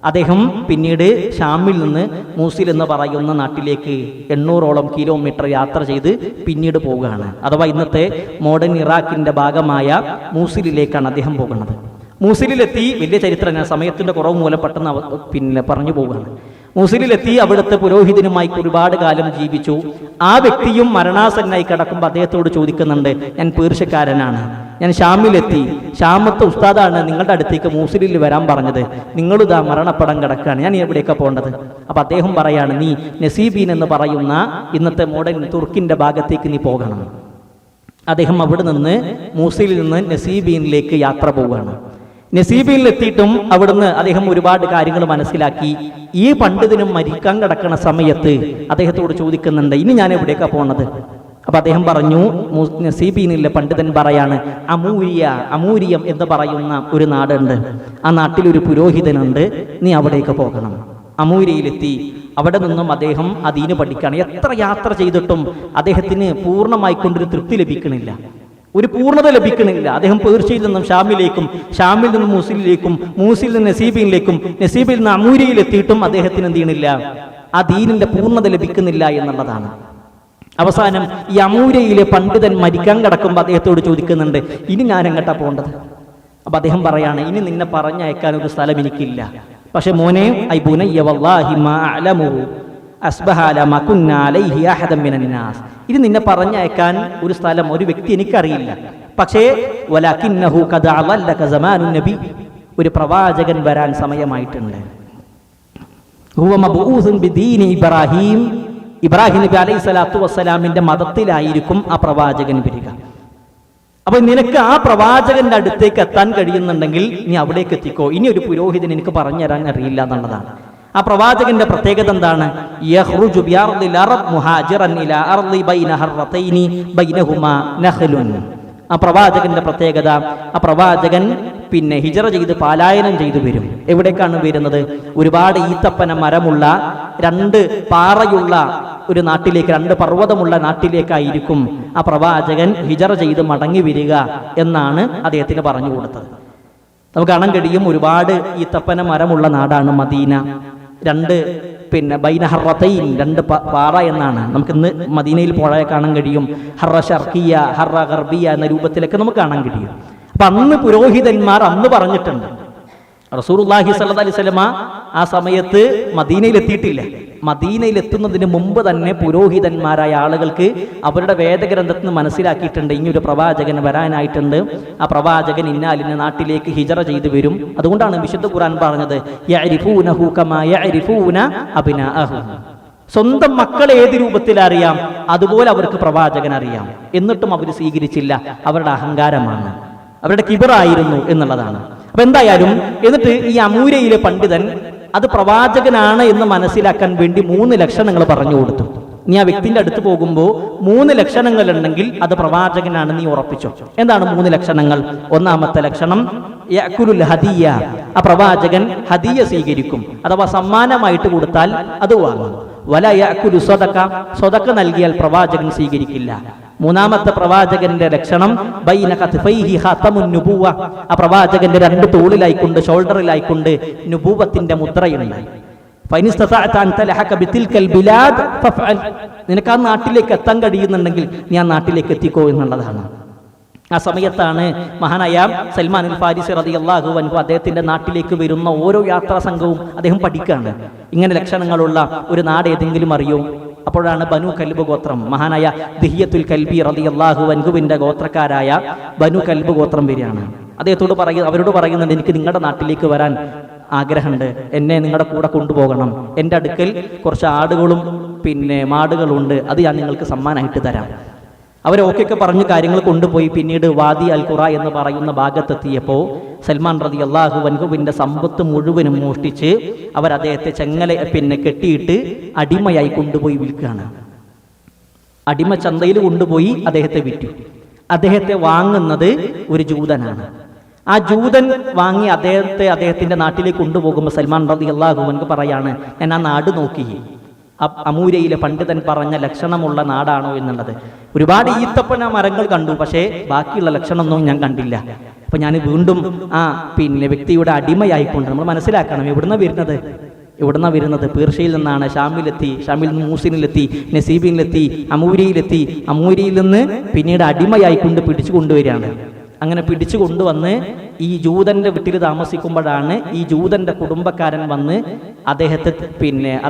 അദ്ദേഹം പിന്നീട് ഷാമിൽ നിന്ന് മൂസിൽ എന്ന് പറയുന്ന നാട്ടിലേക്ക് 800ഓളം കിലോമീറ്റർ യാത്ര ചെയ്ത് പിന്നീട് പോവുകയാണ്. അഥവാ ഇന്നത്തെ മോഡേൺ ഇറാഖിൻ്റെ ഭാഗമായ മൂസിലിലേക്കാണ് അദ്ദേഹം പോകുന്നത്. മൂസിലെത്തി, വലിയ ചരിത്രം, ഞാൻ സമയത്തിൻ്റെ കുറവ് മൂലം പെട്ടെന്ന് പറഞ്ഞു പോവുകയാണ്. മൂസിലെത്തി അവിടുത്തെ പുരോഹിതനുമായി ഒരുപാട് കാലം ജീവിച്ചു. ആ വ്യക്തിയും മരണാസന്നായി കിടക്കുമ്പോൾ അദ്ദേഹത്തോട് ചോദിക്കുന്നുണ്ട്, ഞാൻ പേർഷ്യക്കാരനാണ്, ഞാൻ ഷാമിലെത്തി, ഷാമത്തെ ഉസ്താദാണ് നിങ്ങളുടെ അടുത്തേക്ക് മൂസിലിൽ വരാൻ പറഞ്ഞത്, നിങ്ങളിതാ മരണപ്പെടാൻ കിടക്കുകയാണ്, ഞാൻ എവിടേക്കാണ് പോകേണ്ടത്? അപ്പൊ അദ്ദേഹം പറയാണ്, നീ നസീബീൻ എന്ന് പറയുന്ന ഇന്നത്തെ മോഡേൺ തുർക്കിന്റെ ഭാഗത്തേക്ക് നീ പോകണം. അദ്ദേഹം അവിടെ നിന്ന് മൂസിലിൽ നിന്ന് നസീബീനിലേക്ക് യാത്ര പോവുകയാണ്. നസീബിൽ എത്തിയിട്ടും അവിടുന്ന് അദ്ദേഹം ഒരുപാട് കാര്യങ്ങൾ മനസ്സിലാക്കി. ഈ പണ്ഡിതനും മരിക്കാൻ കിടക്കുന്ന സമയത്ത് അദ്ദേഹത്തോട് ചോദിക്കുന്നുണ്ട്, ഇനി ഞാൻ എവിടേക്കാ പോണത്? അപ്പൊ അദ്ദേഹം പറഞ്ഞു, നസീബീനിലെ പണ്ഡിതൻ പറയാണ്, അമൂരിയം എന്ന് പറയുന്ന ഒരു നാടുണ്ട്, ആ നാട്ടിലൊരു പുരോഹിതനുണ്ട്, നീ അവിടേക്ക് പോകണം. അമൂരിയിലെത്തി. അവിടെ നിന്നും അദ്ദേഹം ആ ദീന് പഠിക്കുകയാണ്. എത്ര യാത്ര ചെയ്തിട്ടും അദ്ദേഹത്തിന് പൂർണ്ണമായിക്കൊണ്ടൊരു തൃപ്തി ലഭിക്കണില്ല, ഒരു പൂർണ്ണത ലഭിക്കണില്ല. അദ്ദേഹം പേർഷ്യയിൽ നിന്നും ഷാമിലേക്കും, ഷാമിൽ നിന്നും മൂസിലിലേക്കും, മൂസിൽ നിന്ന് നസീബിലേക്കും, നസീബിൽ നിന്ന് അമൂരിയിലെത്തിയിട്ടും അദ്ദേഹത്തിന് എന്ത് ചെയ്യണില്ല, ആ ദീനിന്റെ പൂർണ്ണത ലഭിക്കുന്നില്ല എന്നുള്ളതാണ്. അവസാനം ഈ അമൂരയിലെ പണ്ഡിതൻ മരിക്കാൻ കിടക്കുമ്പോൾ അദ്ദേഹത്തോട് ചോദിക്കുന്നുണ്ട്, ഇനി ഞാൻ എങ്ങോട്ടാ പോകേണ്ടത്? അപ്പൊ അദ്ദേഹം പറയാണ്, ഇനി നിന്നെ പറഞ്ഞയക്കാൻ ഒരു സ്ഥലം എനിക്കില്ല. പക്ഷെ മോനെ, ഐ ബുനയ്യ വല്ലാഹി മാ അഅലമുഹു അസ്ബഹ അലാ മാ കുന്നാ അലൈഹി അഹദൻ മിനൻ നാസ്. ഇനി നിന്നെ പറഞ്ഞയക്കാൻ ഒരു സ്ഥലം, ഒരു വ്യക്തി എനിക്കറിയില്ല. പക്ഷേ വലകിന്നഹു ഖദ അളല്ലക സമാനുൻ നബി, ഒരു പ്രവാചകൻ വരാൻ സമയമായിട്ടുണ്ട്. ഹുവ മബ്ഊസുൻ ബിദീനി ഇബ്രാഹിം, ഇബ്രാഹിം നബി അലൈഹി സ്വലാത്തു വസ്സലാമിന്റെ മതത്തിലായിരിക്കും ആ പ്രവാചകൻ വരിക. അപ്പൊ നിനക്ക് ആ പ്രവാചകന്റെ അടുത്തേക്ക് എത്താൻ കഴിയുന്നുണ്ടെങ്കിൽ നീ അവിടേക്ക് എത്തിക്കോ. ഇനി ഒരു പുരോഹിതൻ എനിക്ക് പറഞ്ഞു തരാൻ അറിയില്ല എന്നുള്ളതാണ്. ആ പ്രവാചകന്റെ പ്രത്യേകത എന്താണ്? യഖ്റുജു ബിഅർദിൽ അറബ് മുഹാജിറൻ ഇലാ അർദി ബൈന ഹർറതൈനി ബൈനഹുമാ നഖ്ലുൻ. ആ പ്രവാചകന്റെ പ്രത്യേകത, ആ പ്രവാചകൻ ഹിജറ ചെയ്ത് പലായനം ചെയ്തു വരും. എവിടേക്കാണ് വരുന്നത്? ഒരുപാട് ഈത്തപ്പന മരമുള്ള, 2 പാറയുള്ള ഒരു നാട്ടിലേക്ക്, 2 പർവ്വതമുള്ള നാട്ടിലേക്കായിരിക്കും ആ പ്രവാചകൻ ഹിജറ ചെയ്ത് മടങ്ങി വരിക എന്നാണ് അദ്ദേഹത്തിന് പറഞ്ഞു കൊടുത്തത്. നമുക്ക് കാണാൻ കഴിയും, ഒരുപാട് ഈത്തപ്പന മരമുള്ള നാടാണ് മദീന. 2 ബൈന ഹർറതൈൻ, 2 പാറ എന്നാണ്. നമുക്കിന്ന് മദീനയിൽ പോയാൽ കാണാൻ കഴിയും. ഹർറ ഷർഖിയ, ഹർറ ഗർബിയ എന്ന രൂപത്തിലൊക്കെ നമുക്ക് കാണാൻ കഴിയും. അപ്പൊ അന്ന് പുരോഹിതന്മാർ അന്ന് പറഞ്ഞിട്ടുണ്ട്. റസൂലുള്ളാഹി സ്വല്ലല്ലാഹി അലൈഹി വസല്ലമ ആ സമയത്ത് മദീനയിൽ എത്തിയിട്ടില്ല. മദീനയിൽ എത്തുന്നതിന് മുമ്പ് തന്നെ പുരോഹിതന്മാരായ ആളുകൾക്ക് അവരുടെ വേദഗ്രന്ഥത്തിൽ നിന്ന് മനസ്സിലാക്കിയിട്ടുണ്ട്, ഇനിയൊരു പ്രവാചകൻ വരാനായിട്ടുണ്ട്, ആ പ്രവാചകൻ ഇന്നാലിന്റെ നാട്ടിലേക്ക് ഹിജറ ചെയ്തു വരും. അതുകൊണ്ടാണ് വിശുദ്ധ ഖുർആൻ പറഞ്ഞത്, യഅരിഫൂനഹു കമാ യഅരിഫൂന അബ്നാഅഹും. സ്വന്തം മക്കളെ ഏത് രൂപത്തിൽ അറിയാം അതുപോലെ അവർക്ക് പ്രവാചകൻ അറിയാം. എന്നിട്ടും അവർ സ്വീകരിച്ചില്ല. അവരുടെ അഹങ്കാരമാണ്, അവരുടെ കിബറായിരുന്നു എന്നുള്ളതാണ്. അപ്പൊ എന്തായാലും എന്നിട്ട് ഈ അമൂരയിലെ പണ്ഡിതൻ അത് പ്രവാചകനാണ് എന്ന് മനസ്സിലാക്കാൻ വേണ്ടി 3 ലക്ഷണങ്ങൾ പറഞ്ഞു കൊടുത്തു. നീ ആ വ്യക്തിന്റെ അടുത്ത് പോകുമ്പോൾ 3 ലക്ഷണങ്ങൾ ഉണ്ടെങ്കിൽ അത് പ്രവാചകനാണ്, നീ ഉറപ്പിച്ചോ. എന്താണ് 3 ലക്ഷണങ്ങൾ? ഒന്നാമത്തെ ലക്ഷണം യഅകുലുൽ ഹദിയ, ആ പ്രവാചകൻ ഹദിയ സ്വീകരിക്കും, അഥവാ സമ്മാനമായിട്ട് കൊടുത്താൽ അത് വാങ്ങും. വല യഅകുലു സദഖ, സദഖ നൽകിയാൽ പ്രവാചകൻ സ്വീകരിക്കില്ല. മൂന്നാമത്തെ പ്രവാചകന്റെ ലക്ഷണം ബൈന കത്ഫൈഹി ഖാതമുൻ നുബുവ, ആ പ്രവാചകന്റെ 2 തോളിലായിക്കൊണ്ട്, ഷോൾഡറിലായിക്കൊണ്ട് നുബുവത്തിന്റെ മുദ്രയുണ്ട്. ഫൈനിസ്തതഅത അൻ തലഹക ബിതിൽകൽ ബിലാദ് ഫഫഅൽ, നിനക്ക് ആ നാട്ടിലേക്ക് എത്താൻ കഴിയുന്നുണ്ടെങ്കിൽ നീ ആ നാട്ടിലേക്ക് എത്തിക്കോ എന്നുള്ളതാണ്. ആ സമയത്താണ് മഹാനായ സൽമാൻ അൽ ഫാരിസി റളിയല്ലാഹു അൻഹു അദ്ദേഹത്തിന്റെ നാട്ടിലേക്ക് വരുന്ന ഓരോ യാത്രാ സംഘവും അദ്ദേഹം പഠിക്കുകയാണ്. ഇങ്ങനെ ലക്ഷണങ്ങളുള്ള ഒരു നാട് ഏതെങ്കിലും അറിയോ? അപ്പോഴാണ് ബനു കൽബ് ഗോത്രം, മഹാനായ ദിഹിയത്തുൽ കൽബി റളിയല്ലാഹു അൻഹുവിന്റെ ഗോത്രക്കാരായ ബനു കൽബ് ഗോത്രം വരികയാണ്. അദ്ദേഹത്തോട് അവരോട് പറയുന്നുണ്ട്, എനിക്ക് നിങ്ങളുടെ നാട്ടിലേക്ക് വരാൻ ആഗ്രഹമുണ്ട്, എന്നെ നിങ്ങളുടെ കൂടെ കൊണ്ടുപോകണം, എൻ്റെ അടുക്കൽ കുറച്ച് ആടുകളും മാടുകളുണ്ട്, അത് ഞാൻ നിങ്ങൾക്ക് സമ്മാനമായിട്ട് തരാം. അവരൊക്കെ പറഞ്ഞ് കാര്യങ്ങൾ കൊണ്ടുപോയി. പിന്നീട് വാദി അൽ ഖുറ എന്ന് പറയുന്ന ഭാഗത്തെത്തിയപ്പോൾ സൽമാൻ റളിയല്ലാഹു അൻഹുവിന്റെ സമ്പത്ത് മുഴുവനും മോഷ്ടിച്ച് അവർ അദ്ദേഹത്തെ കെട്ടിയിട്ട് അടിമയായി കൊണ്ടുപോയി വിൽക്കുകയാണ്. അടിമ ചന്തയിൽ കൊണ്ടുപോയി അദ്ദേഹത്തെ വിറ്റു. അദ്ദേഹത്തെ വാങ്ങുന്നത് ഒരു ജൂതനാണ്. ആ ജൂതൻ വാങ്ങി അദ്ദേഹത്തിന്റെ നാട്ടിലേക്ക് കൊണ്ടുപോകുമ്പോൾ സൽമാൻ റളിയല്ലാഹു അൻഹു പറയാണ്, ഞാൻ ആ നാട് നോക്കി, അമൂരയിലെ പണ്ഡിതൻ പറഞ്ഞ ലക്ഷണമുള്ള നാടാണോ എന്നുള്ളത്. ഒരുപാട് ഈത്തപ്പന മരങ്ങൾ കണ്ടു, പക്ഷേ ബാക്കിയുള്ള ലക്ഷണമൊന്നും ഞാൻ കണ്ടില്ല. അപ്പൊ ഞാൻ വീണ്ടും വ്യക്തിയുടെ അടിമയായിക്കൊണ്ട് നമ്മൾ മനസ്സിലാക്കണം എവിടുന്ന വരുന്നത് പേർഷ്യയിൽ നിന്നാണ്. ഷാമിൽ നിന്ന് മൂസിനിലെത്തി, നസീബിനിലെത്തി, അമൂരിയിൽ നിന്ന് പിന്നീട് അടിമയായിക്കൊണ്ട് പിടിച്ചു കൊണ്ടുവരികയാണ്. അങ്ങനെ പിടിച്ചു കൊണ്ടുവന്ന് ഈ ജൂതന്റെ വീട്ടിൽ താമസിക്കുമ്പോഴാണ് ഈ ജൂതന്റെ കുടുംബക്കാരൻ വന്ന്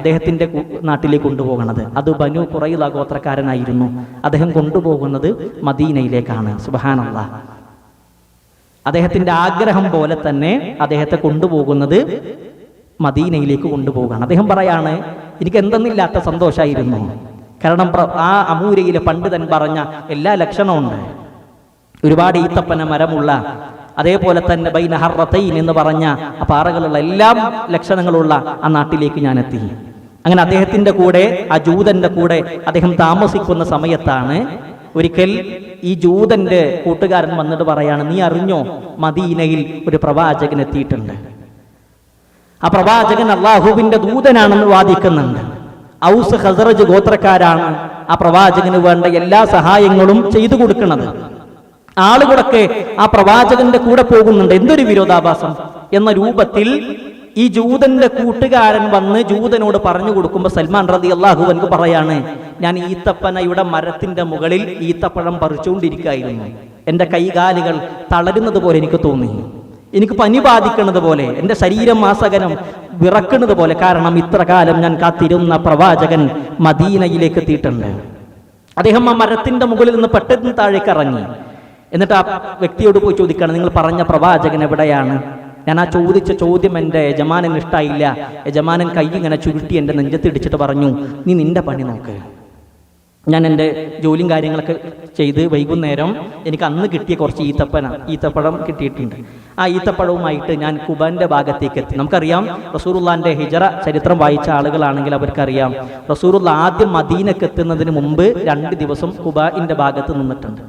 അദ്ദേഹത്തിന്റെ നാട്ടിലേക്ക് കൊണ്ടുപോകുന്നത്. അത് ബനു ഖുറൈള ഗോത്രക്കാരനായിരുന്നു. അദ്ദേഹം കൊണ്ടുപോകുന്നത് മദീനയിലേക്കാണ്. സുബ്ഹാനല്ലാഹ്. അദ്ദേഹത്തിന്റെ ആഗ്രഹം പോലെ തന്നെ അദ്ദേഹത്തെ കൊണ്ടുപോകുന്നത് മദീനയിലേക്ക് കൊണ്ടുപോവുകയാണ്. അദ്ദേഹം പറയാണ്, എനിക്ക് എന്തെന്നില്ലാത്ത സന്തോഷമായിരുന്നു. കാരണം ആ അമൂരയിലെ പണ്ഡിതൻ പറഞ്ഞ എല്ലാ ലക്ഷണമുണ്ട്. ഒരുപാട് ഈത്തപ്പന മരമുള്ള, അതേപോലെ തന്നെ ബൈന ഹർറതൈൻ എന്ന് പറഞ്ഞ ആ പാറകളുള്ള എല്ലാം ലക്ഷണങ്ങളുള്ള ആ നാട്ടിലേക്ക് ഞാൻ എത്തി. അങ്ങനെ അദ്ദേഹത്തിന്റെ കൂടെ, ആ ജൂതന്റെ കൂടെ അദ്ദേഹം താമസിക്കുന്ന സമയത്താണ് ഒരിക്കൽ ഈ ജൂതന്റെ കൂട്ടുകാരൻ വന്നിട്ട് പറയാണ്, നീ അറിഞ്ഞോ മദീനയിൽ ഒരു പ്രവാചകൻ എത്തിയിട്ടുണ്ട്. ആ പ്രവാചകൻ അള്ളാഹുവിന്റെ ദൂതനാണെന്ന് വാദിക്കുന്നുണ്ട്. ഔസ് ഖസ്റജ് ഗോത്രക്കാരാണ് ആ പ്രവാചകന് വേണ്ട എല്ലാ സഹായങ്ങളും ചെയ്തു കൊടുക്കുന്നത്. ആളുകളൊക്കെ ആ പ്രവാചകന്റെ കൂടെ പോകുന്നുണ്ട്. എന്തൊരു വിരോധാഭാസം എന്ന രൂപത്തിൽ ഈ ജൂതന്റെ കൂട്ടുകാരൻ വന്ന് ജൂതനോട് പറഞ്ഞു കൊടുക്കുമ്പോൾ സൽമാൻ റളിയല്ലാഹു അൻഹു പറയാണ്, ഞാൻ ഈത്തപ്പനയുടെ മരത്തിന്റെ മുകളിൽ ഈത്തപ്പഴം പറിച്ചുകൊണ്ടിരിക്കുകയായിരുന്നു. എൻ്റെ കൈകാലുകൾ തളരുന്നത് പോലെ എനിക്ക് തോന്നി, എനിക്ക് പനി ബാധിക്കുന്നത് പോലെ, എൻ്റെ ശരീരം മാസകനം വിറക്കുന്നത് പോലെ. കാരണം ഇത്ര കാലം ഞാൻ കാത്തിരുന്ന പ്രവാചകൻ മദീനയിലേക്ക് എത്തിയിട്ടുണ്ട്. അദ്ദേഹം ആ മരത്തിന്റെ മുകളിൽ നിന്ന് പെട്ടെന്ന് താഴേക്ക് ഇറങ്ങി. എന്നിട്ട് ആ വ്യക്തിയോട് പോയി ചോദിക്കുകയാണ്, നിങ്ങൾ പറഞ്ഞ പ്രവാചകൻ എവിടെയാണ്? ഞാൻ ആ ചോദിച്ച ചോദ്യം എൻ്റെ യജമാനന് ഇഷ്ടായില്ല. യജമാനൻ കൈ ഇങ്ങനെ ചുരുട്ടി എൻ്റെ നെഞ്ചത്തിടിച്ചിട്ട് പറഞ്ഞു, നീ നിന്റെ പണി നോക്ക്. ഞാൻ എൻ്റെ ജോലിയും കാര്യങ്ങളൊക്കെ ചെയ്ത് വൈകുന്നേരം എനിക്ക് അന്ന് കിട്ടിയ കുറച്ച് ഈത്തപ്പഴം കിട്ടിയിട്ടുണ്ട്. ആ ഈത്തപ്പഴവുമായിട്ട് ഞാൻ കുബാന്റെ ഭാഗത്തേക്ക് എത്തി. നമുക്കറിയാം റസൂലുള്ളാന്റെ ഹിജറ ചരിത്രം വായിച്ച ആളുകളാണെങ്കിൽ അവർക്കറിയാം, റസൂലുള്ള ആദ്യം മദീനക്ക് എത്തുന്നതിന് മുമ്പ് 2 ദിവസം കുബാന്റെ ഭാഗത്ത് നിന്നിട്ടുണ്ട്.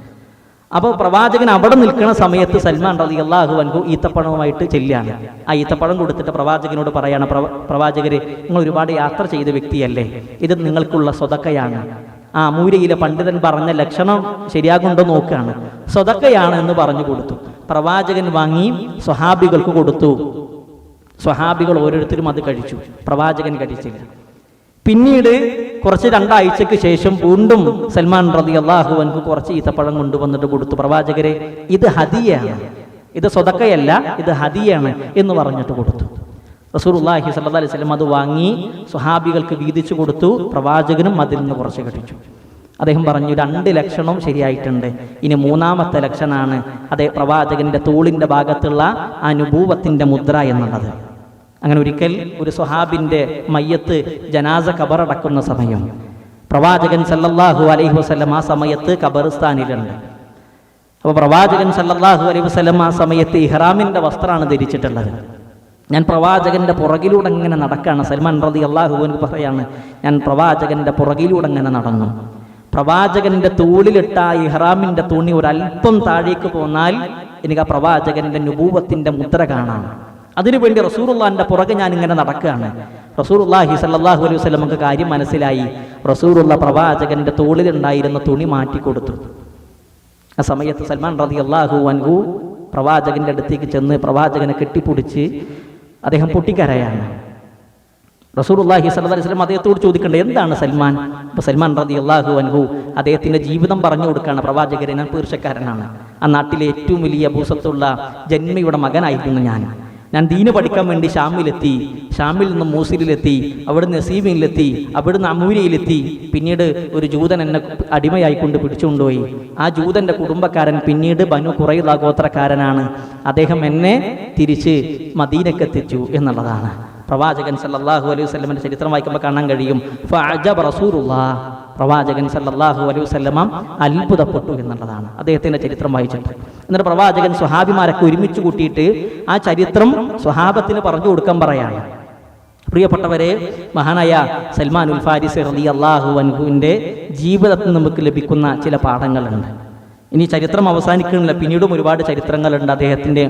അപ്പോൾ പ്രവാചകൻ അവിടെ നിൽക്കുന്ന സമയത്ത് സൽമാൻ റളിയല്ലാഹു അൻഹു ഈത്തപ്പഴവുമായിട്ട് ചെല്ലുകയാണ്. ആ ഈത്തപ്പഴം കൊടുത്തിട്ട് പ്രവാചകനോട് പറയാണ്, പ്രവാചകരെ, നിങ്ങൾ ഒരുപാട് യാത്ര ചെയ്ത വ്യക്തിയല്ലേ, ഇത് നിങ്ങൾക്കുള്ള സ്വതക്കയാണ്. ആ അമൂരയിലെ പണ്ഡിതൻ പറഞ്ഞ ലക്ഷണം ശരിയാകുണ്ടോ നോക്കുകയാണ്. സ്വതക്കയാണ് എന്ന് പറഞ്ഞു കൊടുത്തു. പ്രവാചകൻ വാങ്ങി സ്വഹാബികൾക്ക് കൊടുത്തു. സ്വഹാബികൾ ഓരോരുത്തരും അത് കഴിച്ചു. പ്രവാചകൻ കഴിച്ചില്ല. പിന്നീട് കുറച്ച് 2 ആഴ്ചക്ക് ശേഷം വീണ്ടും സൽമാൻ റളിയല്ലാഹു അൻഹു കുറച്ച് ഈത്തപ്പഴം കൊണ്ടുവന്നിട്ട് കൊടുത്തു. പ്രവാചകരെ, ഇത് ഹദിയാണ്, ഇത് സ്വതക്കയല്ല, ഇത് ഹദിയാണ് എന്ന് പറഞ്ഞിട്ട് കൊടുത്തു. റസൂലുള്ളാഹി സ്വല്ലല്ലാഹു അലൈഹി വസല്ലം അത് വാങ്ങി സ്വഹാബികൾക്ക് വീതിച്ചു കൊടുത്തു. പ്രവാചകനും അതിൽ നിന്ന് കുറച്ച് കഴിച്ചു. അദ്ദേഹം പറഞ്ഞു, 2 ലക്ഷണവും ശരിയായിട്ടുണ്ട്. ഇനി 3ാമത്തെ ലക്ഷണമാണ് അതേ പ്രവാചകന്റെ തോളിന്റെ ഭാഗത്തുള്ള ആ നുബൂവത്തിന്റെ മുദ്ര എന്നുള്ളത്. അങ്ങനെ ഒരിക്കൽ ഒരു സ്വഹാബിന്റെ മയ്യത്ത് ജനാസ ഖബറടക്കുന്ന സമയം പ്രവാചകൻ സല്ലല്ലാഹു അലൈഹി വസല്ലം ആ സമയത്ത് ഖബർസ്ഥാനിലുണ്ട്. അപ്പോൾ പ്രവാചകൻ സല്ലല്ലാഹു അലൈഹി വസല്ലം ആ സമയത്ത് ഇഹ്റാമിന്റെ വസ്ത്രമാണ് ധരിച്ചിട്ടുള്ളത്. ഞാൻ പ്രവാചകന്റെ പുറകിലൂടെ ഇങ്ങനെ നടക്കുകയാണ്. സൽമാൻ റളിയല്ലാഹു അൻഹു പറയാണ്, ഞാൻ പ്രവാചകന്റെ പുറകിലൂടെ ഇങ്ങനെ നടന്നു. പ്രവാചകന്റെ തോളിലിട്ട ഇഹ്റാമിന്റെ തുണി ഒരല്പം താഴേക്ക് പോന്നാൽ എനിക്ക് ആ പ്രവാചകന്റെ നുബൂവത്തിന്റെ മുദ്ര കാണാം. അതിനുവേണ്ടി റസൂലുള്ളാഹിന്റെ പുറകെ ഞാൻ ഇങ്ങനെ നടക്കുകയാണ്. റസൂലുള്ളാഹി സ്വല്ലല്ലാഹു അലൈഹി വസല്ലം നമുക്ക് കാര്യം മനസ്സിലായി. റസൂലുള്ള പ്രവാചകന്റെ തോളിലുണ്ടായിരുന്ന തുണി മാറ്റിക്കൊടുത്തു. ആ സമയത്ത് സൽമാൻ റളിയല്ലാഹു അൻഹു പ്രവാചകന്റെ അടുത്തേക്ക് ചെന്ന് പ്രവാചകനെ കെട്ടിപ്പിടിച്ച് അദ്ദേഹം പൊട്ടിക്കരയാണ്. റസൂലുള്ളാഹി സ്വല്ലല്ലാഹു അലൈഹി വസല്ലം അദ്ദേഹത്തോട് ചോദിക്കണ്ടേ, എന്താണ് സൽമാൻ? അപ്പോൾ സൽമാൻ റളിയല്ലാഹു അൻഹു അദ്ദേഹത്തിന്റെ ജീവിതം പറഞ്ഞു കൊടുക്കുകയാണ്. പ്രവാചകരെ, ഞാൻ പേർഷ്യക്കാരനാണ്. ആ നാട്ടിലെ ഏറ്റവും വലിയ ഭൂസത്തുള്ള ജന്മിയുടെ മകനായിരുന്നു ഞാൻ ദീന് പഠിക്കാൻ വേണ്ടി ഷാമിൽ നിന്ന് മൂസിലിലെത്തി, അവിടുന്ന് നസീബിലെത്തി, അവിടുന്ന് അമൂരിയിലെത്തി. പിന്നീട് ഒരു ജൂതൻ എന്നെ അടിമയായിക്കൊണ്ട് പിടിച്ചുകൊണ്ടുപോയി. ആ ജൂതന്റെ കുടുംബക്കാരൻ പിന്നീട് ബനു ഖുറൈള ഗോത്രക്കാരനാണ്. അദ്ദേഹം എന്നെ തിരിച്ച് മദീനക്ക് എത്തിച്ചു എന്നുള്ളതാണ്. പ്രവാചകൻ സല്ലല്ലാഹു അലൈഹി വസല്ലമയുടെ ചരിത്രം വായിക്കുമ്പോൾ കാണാൻ കഴിയും. ഫഅജബ റസൂലുള്ളാഹ്, പ്രവാചകൻ സല്ലല്ലാഹു അലൈഹി വസല്ലമ അത്ഭുതപ്പെട്ടു എന്നുള്ളതാണ് അദ്ദേഹത്തിന്റെ ചരിത്രം വായിച്ചിട്ട്. എന്നിട്ട് പ്രവാചകൻ സ്വഹാബിമാരൊക്കെ ഒരുമിച്ച് കൂട്ടിയിട്ട് ആ ചരിത്രം സ്വഹാബത്തിന് പറഞ്ഞു കൊടുക്കാൻ പറയാണ്. പ്രിയപ്പെട്ടവരെ, മഹാനായ സൽമാനുൽ ഫാരിസി റളിയല്ലാഹു അൻഹുവിന്റെ ജീവിതത്തിൽ നമുക്ക് ലഭിക്കുന്ന ചില പാഠങ്ങളുണ്ട്. ഇനി ചരിത്രം അവസാനിക്കുന്നില്ല, പിന്നീടും ഒരുപാട് ചരിത്രങ്ങളുണ്ട്. അദ്ദേഹത്തിന്റെ